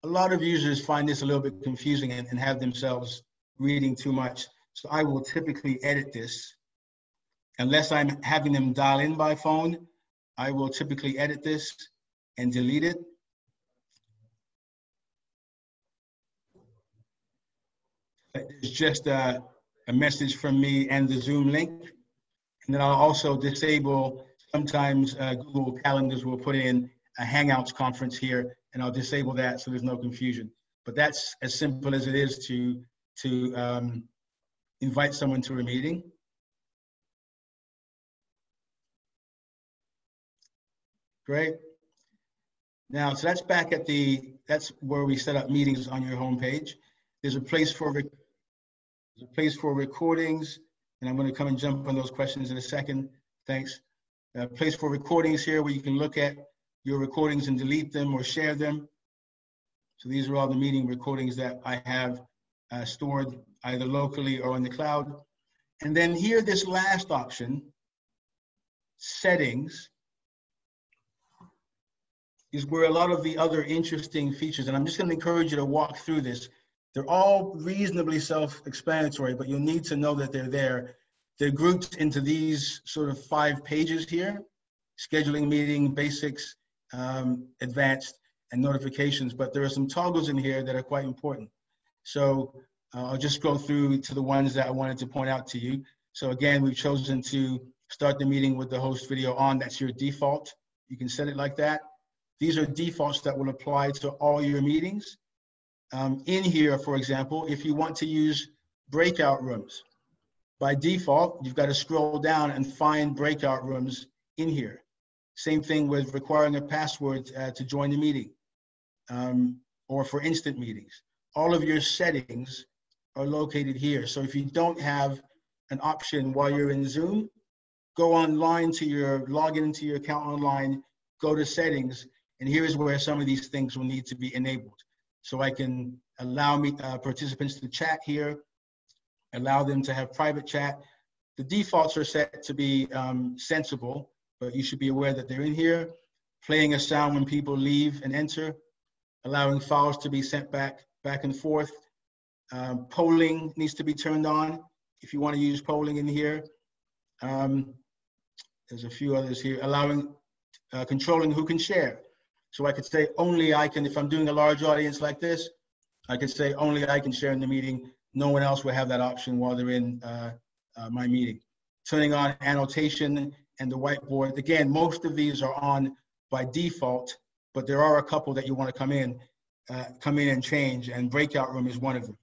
A lot of users find this a little bit confusing and have themselves reading too much. So I will typically edit this. Unless I'm having them dial in by phone, I will typically edit this and delete it. It's just a message from me and the Zoom link. And then I'll also disable, sometimes Google Calendars will put in a Hangouts conference here, and I'll disable that so there's no confusion. But that's as simple as it is to invite someone to a meeting. Great. Now, so that's back at that's where we set up meetings on your homepage. There's a place for recordings, and I'm going to come and jump on those questions in a second. Thanks. A place for recordings here where you can look at your recordings and delete them or share them. So these are all the meeting recordings that I have stored either locally or in the cloud. And then here, this last option, settings, is where a lot of the other interesting features, and I'm just going to encourage you to walk through this. They're all reasonably self-explanatory, but you'll need to know that they're there. They're grouped into these sort of 5 pages here: scheduling meeting, basics, advanced, and notifications. But there are some toggles in here that are quite important. So I'll just go through to the ones that I wanted to point out to you. So again, we've chosen to start the meeting with the host video on. That's your default. You can set it like that. These are defaults that will apply to all your meetings. In here, for example, if you want to use breakout rooms, by default, you've got to scroll down and find breakout rooms in here. Same thing with requiring a password to join the meeting or for instant meetings. All of your settings are located here. So if you don't have an option while you're in Zoom, go online to log into your account online, go to settings, and here's where some of these things will need to be enabled. So I can allow participants to chat here, allow them to have private chat. The defaults are set to be sensible, but you should be aware that they're in here. Playing a sound when people leave and enter, allowing files to be sent back and forth. Polling needs to be turned on if you want to use polling in here. There's a few others here. Allowing, controlling who can share. So I could say only I can, if I'm doing a large audience like this, I could say only I can share in the meeting. No one else will have that option while they're in my meeting. Turning on annotation and the whiteboard. Again, most of these are on by default, but there are a couple that you want to come in and change, and Breakout Room is one of them.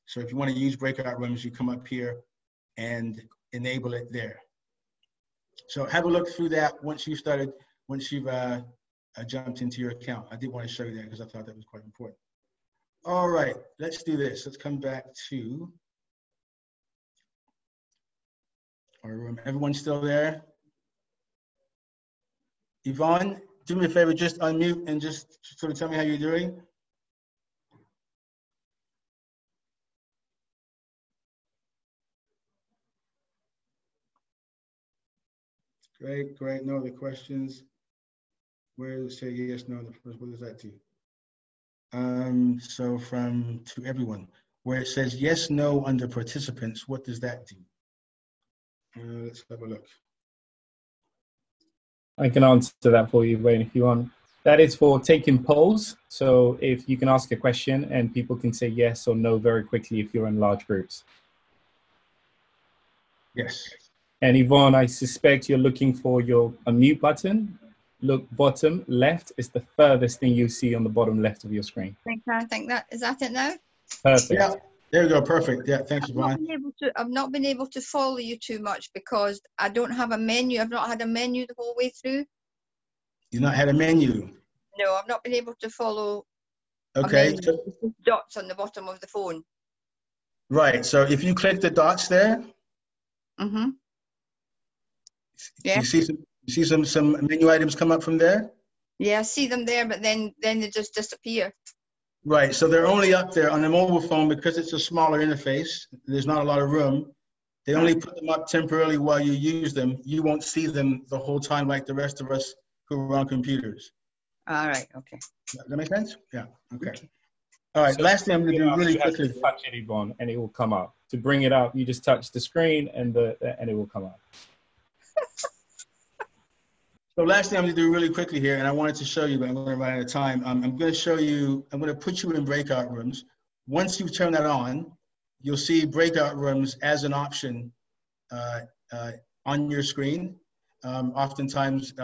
So if you want to use Breakout Rooms, you come up here and enable it there. So have a look through that once you've jumped into your account. I did want to show you that because I thought that was quite important. All right, let's do this. Let's come back to our room. Everyone still there? Yvonne, do me a favor, just unmute and just sort of tell me how you're doing. Great, great. No other questions. Where does it say yes, no, the first, what does that do? So to everyone, where it says yes, no under participants, what does that do? Let's have a look. I can answer that for you, Wayne, if you want. That is for taking polls. So if you can ask a question and people can say yes or no very quickly if you're in large groups. Yes. And Yvonne, I suspect you're looking for your unmute button. look bottom left is the furthest thing you see on the bottom left of your screen. I think that is that it now. Perfect. Yeah, there you go. Perfect. Yeah, thanks, Yvonne. I've not been able to follow you too much because I don't have a menu. I've not had a menu the whole way through. You've not had a menu? No, I've not been able to follow. Okay. Dots on the bottom of the phone. Right. So if you click the dots there, Mm-hmm. Yeah. you see some menu items come up from there? Yeah, I see them there, but then they just disappear. Right. So they're only up there on the mobile phone because it's a smaller interface. There's not a lot of room. They only put them up temporarily while you use them. You won't see them the whole time like the rest of us who are on computers. All right. Okay. Does that make sense? Yeah. Okay. All right. So last thing I'm going to do really quickly. Touch it, Yvonne, and it will come up. To bring it up, you just touch the screen and it will come up. So last thing I'm going to do really quickly here, and I wanted to show you, but I'm going to run out of time. I'm going to show you, I'm going to put you in breakout rooms. Once you turn that on, you'll see breakout rooms as an option on your screen. Oftentimes,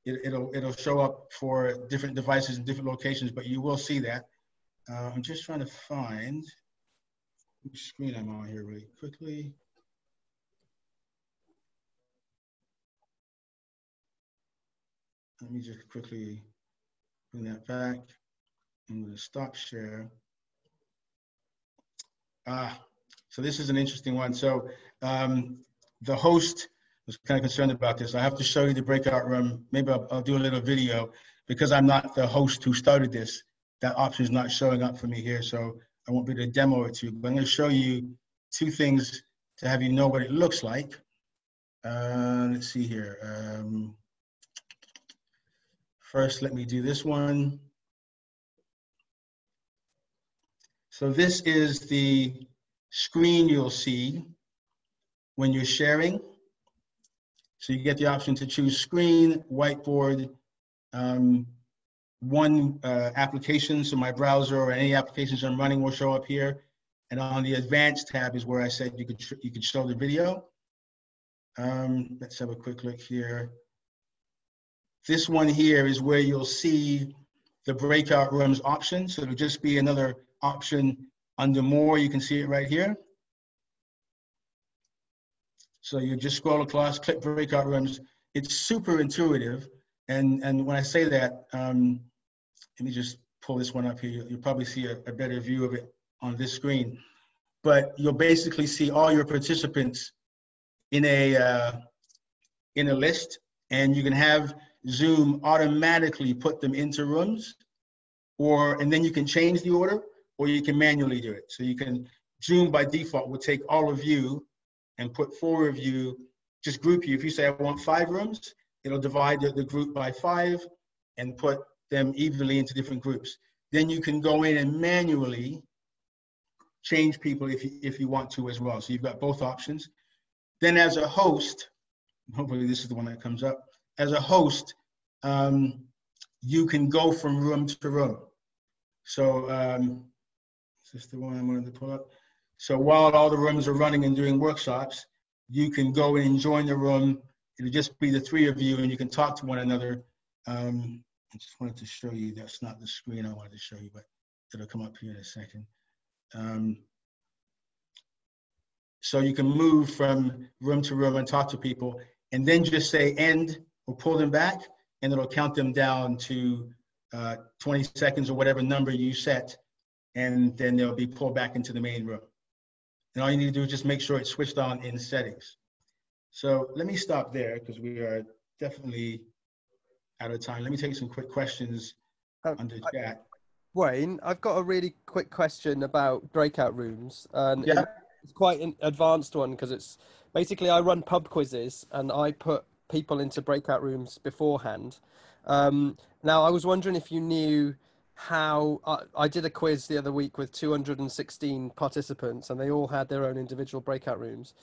it'll show up for different devices in different locations, but you will see that. I'm just trying to find which screen I'm on here really quickly. Let me just quickly bring that back. I'm going to stop share. So this is an interesting one. So the host was kind of concerned about this. I have to show you the breakout room. Maybe I'll do a little video because I'm not the host who started this. That option is not showing up for me here, so I won't be able to demo it to you. But I'm going to show you two things to have you know what it looks like. Let's see here. First, let me do this one. So this is the screen you'll see when you're sharing. So you get the option to choose screen, whiteboard, one application, so my browser or any applications I'm running will show up here. And on the advanced tab is where I said you could show the video. Let's have a quick look here. This one here is where you'll see the breakout rooms option. So it'll just be another option under more. You can see it right here. So you just scroll across, click breakout rooms. It's super intuitive. And when I say that, let me just pull this one up here. You'll probably see a better view of it on this screen. But you'll basically see all your participants in a list, and you can have Zoom automatically put them into rooms, and then you can change the order, or you can manually do it. So you can, Zoom by default will take all of you and put 4 of you, just group you. If you say I want 5 rooms, it'll divide the group by 5 and put them evenly into different groups. Then you can go in and manually change people if you want to as well. So you've got both options. Then as a host, hopefully this is the one that comes up. As a host, you can go from room to room. So is this the one I wanted to pull up? So while all the rooms are running and doing workshops, you can go in and join the room. It'll just be the 3 of you and you can talk to one another. I just wanted to show you, that's not the screen I wanted to show you, but it'll come up here in a second. So you can move from room to room and talk to people and then just say end or pull them back and it'll count them down to 20 seconds or whatever number you set, and then they'll be pulled back into the main room. And all you need to do is just make sure it's switched on in settings. So let me stop there because we are definitely out of time. Let me take some quick questions under chat. Wayne, I've got a really quick question about breakout rooms. And yeah. It's quite an advanced one because it's basically I run pub quizzes and I put people into breakout rooms beforehand. Now, I was wondering if you knew how I did a quiz the other week with 216 participants and they all had their own individual breakout rooms.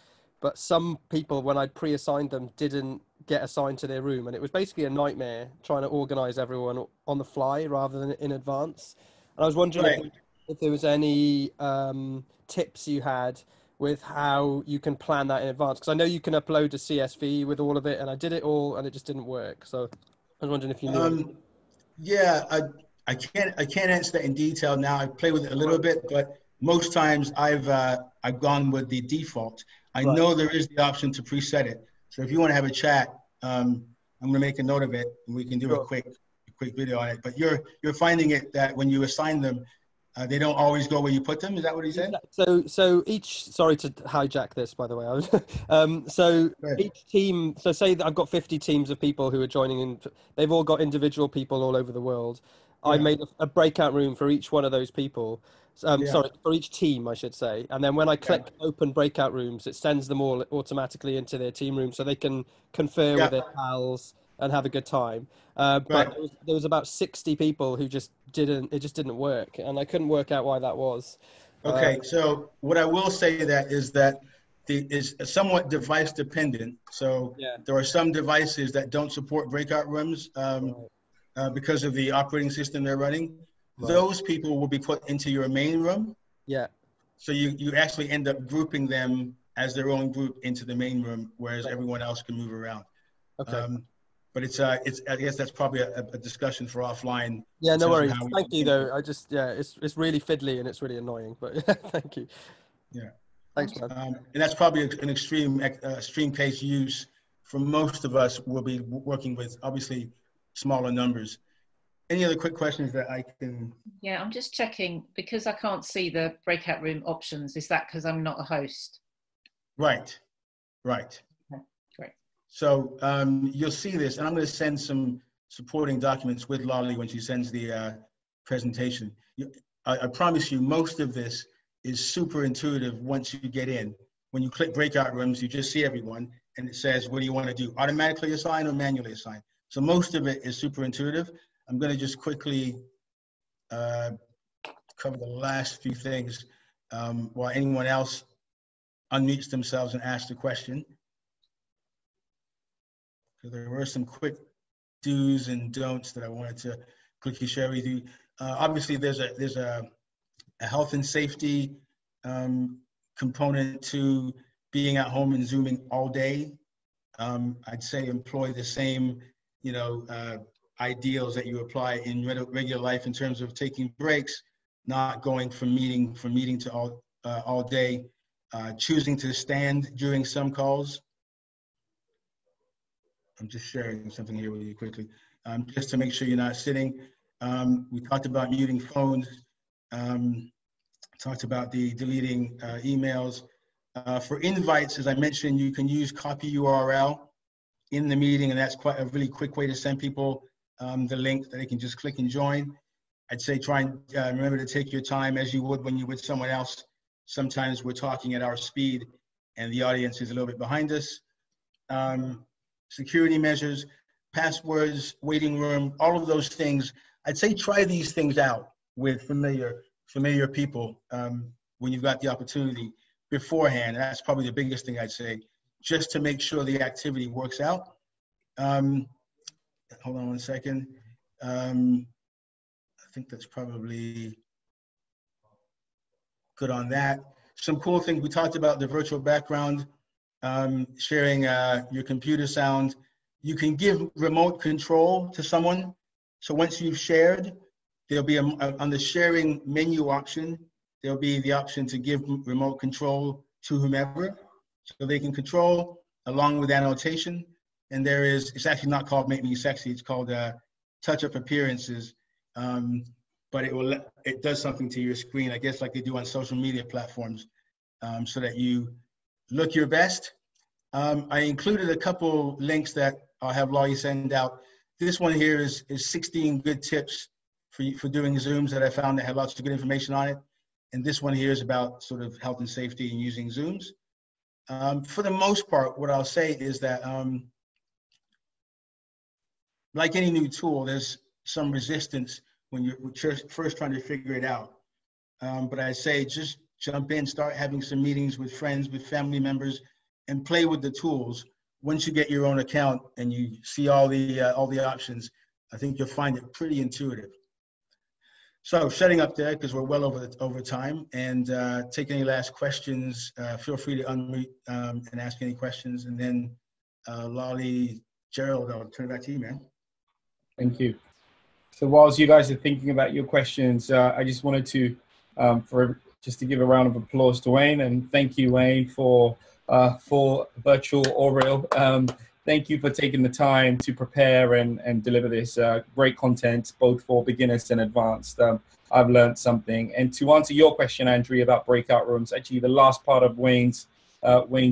But some people, when I pre-assigned them, didn't get assigned to their room. And it was basically a nightmare trying to organize everyone on the fly rather than in advance. And I was wondering if there was any tips you had with how you can plan that in advance. Because I know you can upload a CSV with all of it. And I did it all and it just didn't work. So I was wondering if you knew. Yeah, I can't answer that in detail now. I play with it a little bit, but most times I've gone with the default. I know there is the option to preset it. So if you want to have a chat, I'm going to make a note of it, and we can do a quick video on it. But you're finding it that when you assign them, they don't always go where you put them. Is that what he said? So each, sorry to hijack this, by the way. So each team, so say that I've got 50 teams of people who are joining in. They've all got individual people all over the world. I made a breakout room for each one of those people. Sorry, for each team, I should say. And then when I click open breakout rooms, it sends them all automatically into their team room so they can confer with their pals and have a good time. But there was about 60 people who just didn't work, and I couldn't work out why that was. Okay, so what I will say is that is somewhat device dependent. So there are some devices that don't support breakout rooms because of the operating system they're running. Those people will be put into your main room. Yeah. So you actually end up grouping them as their own group into the main room, whereas everyone else can move around. Okay. But it's I guess that's probably a discussion for offline. Yeah, no worries. Thank you though. I just it's really fiddly and it's really annoying, but thank you. Yeah. Thanks, man. And that's probably an extreme case use for most of us. Will be working with obviously smaller numbers. Any other quick questions that I can? Yeah, I'm just checking because I can't see the breakout room options. Is that because I'm not a host? Right. Right. Okay, great. So you'll see this, and I'm going to send some supporting documents with Lolly when she sends the presentation. I promise you, most of this is super intuitive once you get in. When you click breakout rooms, you just see everyone, and it says, what do you want to do? Automatically assign or manually assign? So most of it is super intuitive. I'm going to just quickly cover the last few things while anyone else unmutes themselves and asks the question. So there were some quick do's and don'ts that I wanted to quickly share with you. Obviously, there's a health and safety component to being at home and Zooming all day. I'd say employ the same, ideals that you apply in regular life in terms of taking breaks, not going from meeting to all day, choosing to stand during some calls. I'm just sharing something here with you quickly, just to make sure you're not sitting. We talked about muting phones, talked about the deleting emails. For invites, as I mentioned, you can use copy URL in the meeting, and that's quite a really quick way to send people the link that they can just click and join. I'd say try and remember to take your time as you would when you with someone else. Sometimes we're talking at our speed and the audience is a little bit behind us. Security measures, passwords, waiting room, all of those things. I'd say try these things out with familiar people when you've got the opportunity beforehand. That's probably the biggest thing I'd say, just to make sure the activity works out. Hold on one second. I think that's probably good on that. Some cool things, we talked about the virtual background, sharing your computer sound. You can give remote control to someone. So once you've shared, there'll be on the sharing menu option, there'll be the option to give remote control to whomever, so they can control along with annotation. And it's actually not called Make Me Sexy, it's called Touch Up Appearances. But it does something to your screen, I guess like they do on social media platforms, so that you look your best. I included a couple links that I'll have Lolly send out. This one here is 16 good tips for doing Zooms that I found that had lots of good information on it. And this one here is about sort of health and safety and using Zooms. For the most part, what I'll say is that like any new tool, there's some resistance when you're first trying to figure it out. But I say just jump in, start having some meetings with friends, with family members, and play with the tools. Once you get your own account and you see all the options, I think you'll find it pretty intuitive. So shutting up there because we're well over time, and take any last questions. Feel free to unmute and ask any questions. And then Lolly, Gerald, I'll turn it back to you, man. Thank you. So whilst you guys are thinking about your questions, I just wanted to, just to give a round of applause to Wayne, and thank you, Wayne, for virtual or real. Thank you for taking the time to prepare and deliver this great content, both for beginners and advanced. I've learned something. And to answer your question, Andrea, about breakout rooms, actually the last part of Wayne's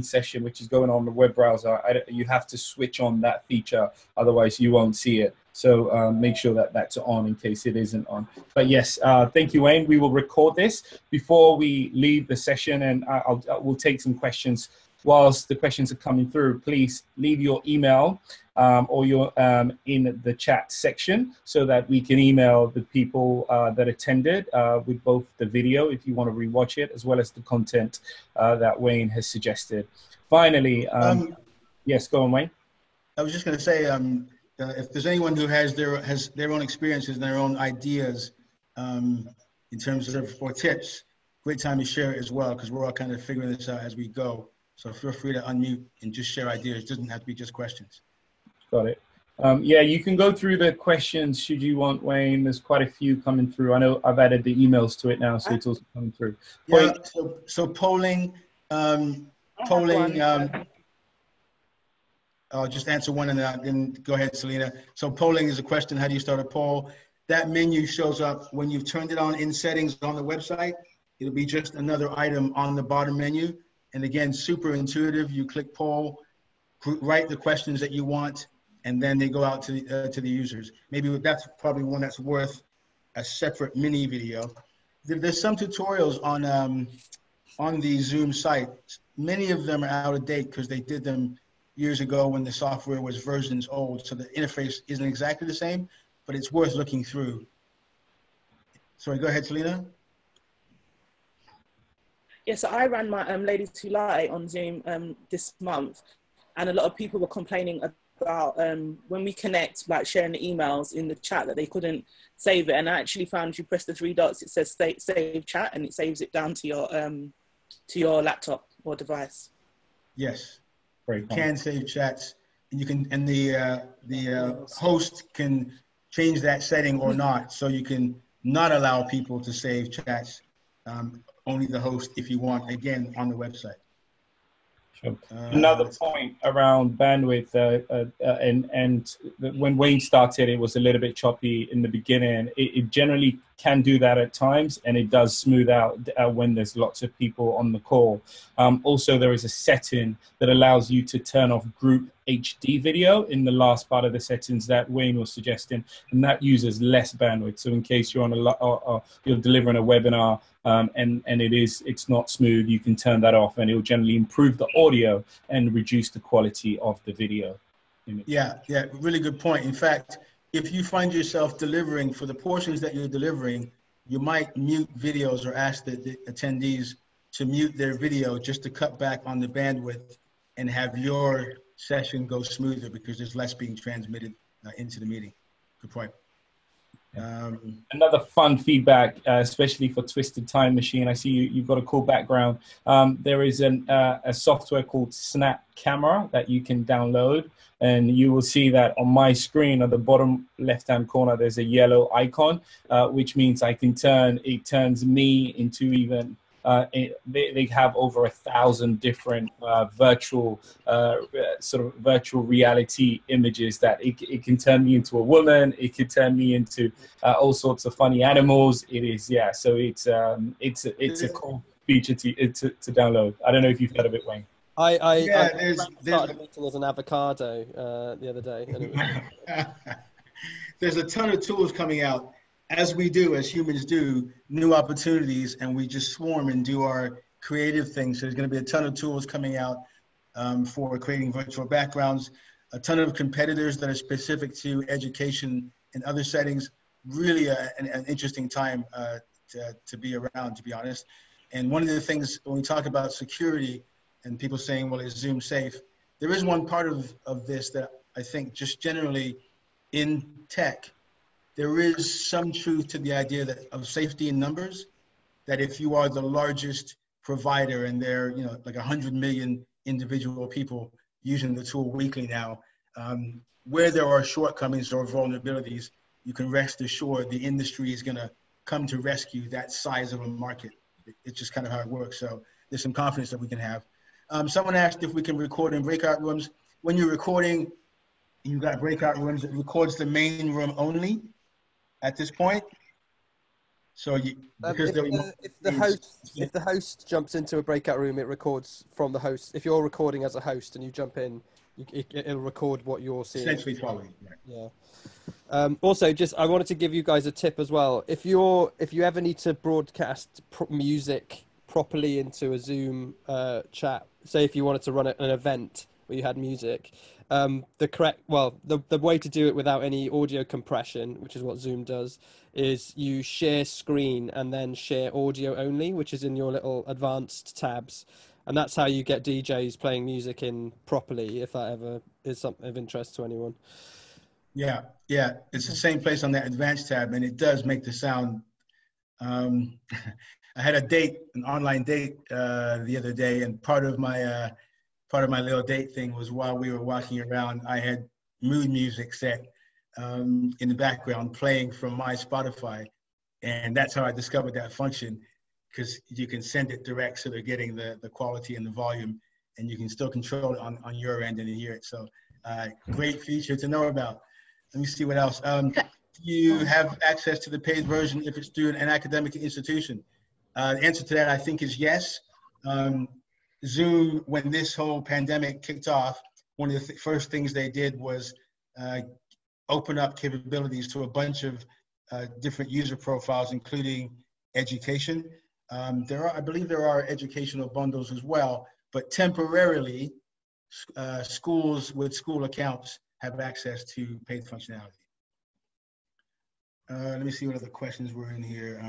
session, which is going on the web browser, you have to switch on that feature, otherwise you won't see it. So make sure that that's on in case it isn't on. But yes, thank you, Wayne. We will record this before we leave the session, and we'll take some questions. Whilst the questions are coming through, please leave your email or your in the chat section so that we can email the people that attended with both the video, if you want to rewatch it, as well as the content that Wayne has suggested. Finally, yes, go on, Wayne. I was just going to say, if there's anyone who has their own experiences and their own ideas in terms of or tips, great time to share it as well, because we're all kind of figuring this out as we go. So feel free to unmute and just share ideas. It doesn't have to be just questions. Got it. Yeah, you can go through the questions should you want, Wayne. There's quite a few coming through. I know I've added the emails to it now, so it's also coming through. Yeah, so polling, I'll just answer one and then go ahead, Selena. So polling is a question, how do you start a poll? That menu shows up when you've turned it on in settings on the website. It'll be just another item on the bottom menu. And again, super intuitive. You click poll, write the questions that you want, and then they go out to the users. Maybe that's probably one that's worth a separate mini video. There's some tutorials on the Zoom site. Many of them are out of date because they did them years ago when the software was versions old. So the interface isn't exactly the same, but it's worth looking through. Sorry, go ahead, Selena. Yeah, so I ran my Ladies Who Lie on Zoom this month, and a lot of people were complaining about when we connect, like sharing the emails in the chat, that they couldn't save it. And I actually found you press the 3 dots, it says save chat, and it saves it down to your laptop or device. Yes, you can save chats, and you can, and the host can change that setting or not, so you can not allow people to save chats. Only the host if you want, again, on the website. Sure. Another point around bandwidth, and when Wayne started, it was a little bit choppy in the beginning. It generally can do that at times, and it does smooth out when there's lots of people on the call. Also, there is a setting that allows you to turn off group HD video in the last part of the settings that Wayne was suggesting, and that uses less bandwidth. So in case you're on you're delivering a webinar and it's not smooth, you can turn that off, and it will generally improve the audio and reduce the quality of the video. Yeah, really good point. In fact, if you find yourself delivering, for the portions that you're delivering, you might mute videos or ask the attendees to mute their video just to cut back on the bandwidth and have your session go smoother because there's less being transmitted into the meeting. Good point. Another fun feedback, especially for Twisted Time Machine. I see you've got a cool background. There is a software called Snap Camera that you can download, and you will see that on my screen at the bottom left-hand corner, there's a yellow icon, which means it turns me into even, they have over 1,000 different virtual reality images that it can turn me into a woman. It can turn me into all sorts of funny animals. It is, yeah. So it's a cool feature to download. I don't know if you've heard of it, Wayne. I started meeting as an avocado the other day. And there's a ton of tools coming out. As we do, as humans do, new opportunities, and we just swarm and do our creative things. So there's going to be a ton of tools coming out for creating virtual backgrounds, a ton of competitors that are specific to education and other settings. Really an interesting time to be around, to be honest. And one of the things when we talk about security and people saying, well, is Zoom safe? There is one part of this that I think just generally in tech, there is some truth to the idea that of safety in numbers, that if you are the largest provider and there are, like 100 million individual people using the tool weekly now, where there are shortcomings or vulnerabilities, you can rest assured the industry is going to come to rescue that size of a market. It's just kind of how it works. So there's some confidence that we can have. Someone asked if we can record in breakout rooms. When you're recording, you've got breakout rooms, it records the main room only at this point. So because if the host jumps into a breakout room, it records from the host. If you're recording as a host and you jump in, it'll record what you're seeing. Essentially following. Yeah. Also, I wanted to give you guys a tip as well. If you ever need to broadcast music properly into a Zoom chat, say if you wanted to run an event where you had music, the way to do it without any audio compression, which is what Zoom does, is you share screen and then share audio only, which is in your little advanced tabs. And that's how you get DJs playing music in properly, if that ever is something of interest to anyone. Yeah, it's the same place on that advanced tab, and it does make the sound. I had an online date the other day, and part of my little date thing was while we were walking around, I had mood music set in the background playing from my Spotify, and that's how I discovered that function, because you can send it direct, so they're getting the quality and the volume, and you can still control it on your end and hear it. So great feature to know about. Let me see what else. You have access to the paid version if it's through an academic institution. The answer to that, I think, is yes. Zoom, when this whole pandemic kicked off, one of the first things they did was open up capabilities to a bunch of different user profiles, including education. I believe there are educational bundles as well, but temporarily, schools with school accounts have access to paid functionality. Let me see what other questions were in here.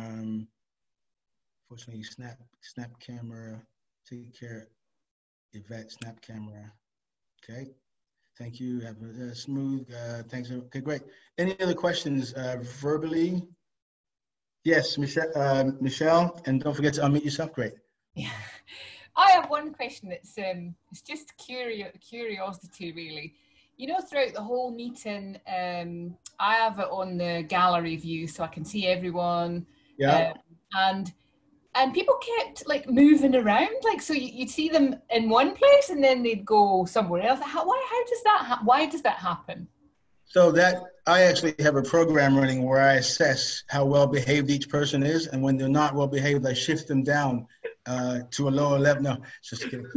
Fortunately, snap camera, take care, Yvette, snap camera. Okay, thank you. Have a smooth, thanks. Okay, great. Any other questions verbally? Yes, Michelle, and don't forget to unmute yourself. Great. Yeah, I have one question that's it's just curiosity really. You know, throughout the whole meeting, I have it on the gallery view so I can see everyone. Yeah. And people kept like moving around, like so you'd see them in one place and then they'd go somewhere else. Why does that happen? So I actually have a program running where I assess how well behaved each person is, and when they're not well behaved, I shift them down to a lower level. No, just kidding.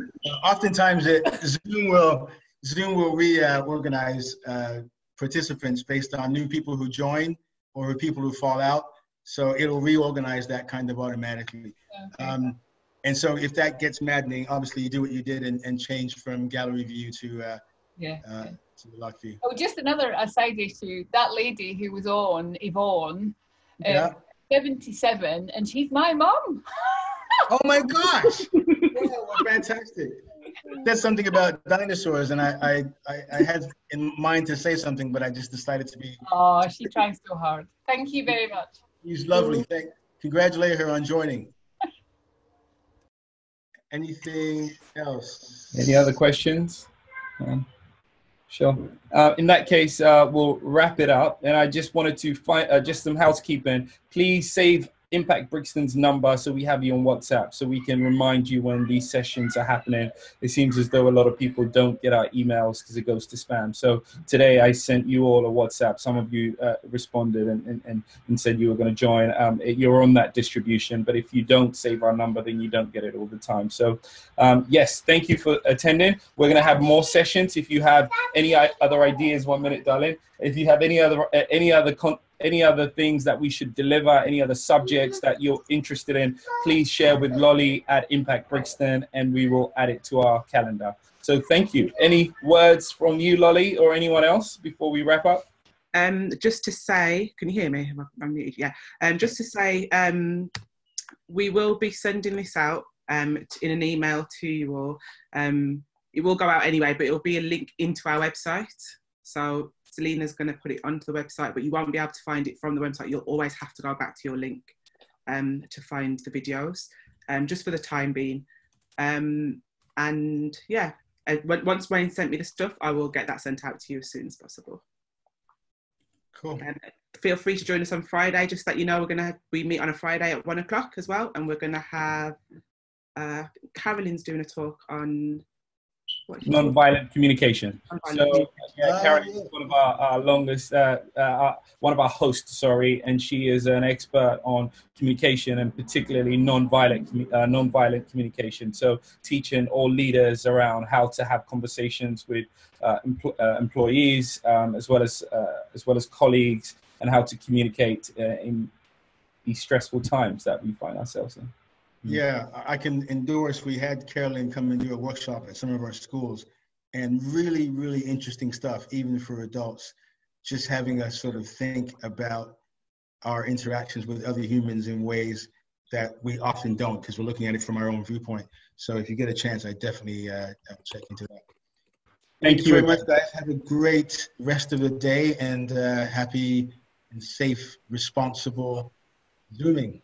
Oftentimes, Zoom will reorganize participants based on new people who join or people who fall out. So it'll reorganize that kind of automatically. Okay. And so if that gets maddening, obviously you do what you did and change from gallery view to the lock view. Oh, just another aside issue. That lady who was on, Yvonne, 77, and she's my mum. Oh my gosh! Wow, fantastic. That's something about dinosaurs, and I had in mind to say something, but I just decided to be. Oh, she tries so hard. Thank you very much. She's lovely. Congratulate her on joining. Anything else? Any other questions? Sure. In that case, we'll wrap it up. And I just wanted to find just some housekeeping. Please save Impact Brixton's number so we have you on WhatsApp so we can remind you when these sessions are happening. It seems as though a lot of people don't get our emails because it goes to spam. So today I sent you all a WhatsApp. Some of you responded and said you were going to join. You're on that distribution, but if you don't save our number, then you don't get it all the time. So yes, thank you for attending. We're going to have more sessions. If you have any other ideas, 1 minute, darling. If you have any other things that we should deliver, any other subjects that you're interested in, please share with Lolly at Impact Brixton and we will add it to our calendar. So thank you. Any words from you, Lolly, or anyone else before we wrap up? Just to say, can you hear me? I'm muted, yeah. Just to say, we will be sending this out in an email to you all. It will go out anyway, but it will be a link into our website. So Selena's going to put it onto the website, but you won't be able to find it from the website. You'll always have to go back to your link to find the videos, just for the time being. And yeah, once Wayne sent me the stuff, I will get that sent out to you as soon as possible. Cool. Feel free to join us on Friday. Just that you know, we meet on a Friday at 1 o'clock as well, and we're gonna have Carolyn's doing a talk on Nonviolent communication. So Carolyn is one of our longest, one of our hosts, sorry, and she is an expert on communication and particularly nonviolent communication. So teaching all leaders around how to have conversations with employees as well as colleagues, and how to communicate in these stressful times that we find ourselves in. Yeah, I can endorse. We had Carolyn come and do a workshop at some of our schools, and really, really interesting stuff, even for adults, just having us sort of think about our interactions with other humans in ways that we often don't, because we're looking at it from our own viewpoint. So if you get a chance, I definitely check into that. Thank you very much, guys. Have a great rest of the day, and happy and safe, responsible Zooming.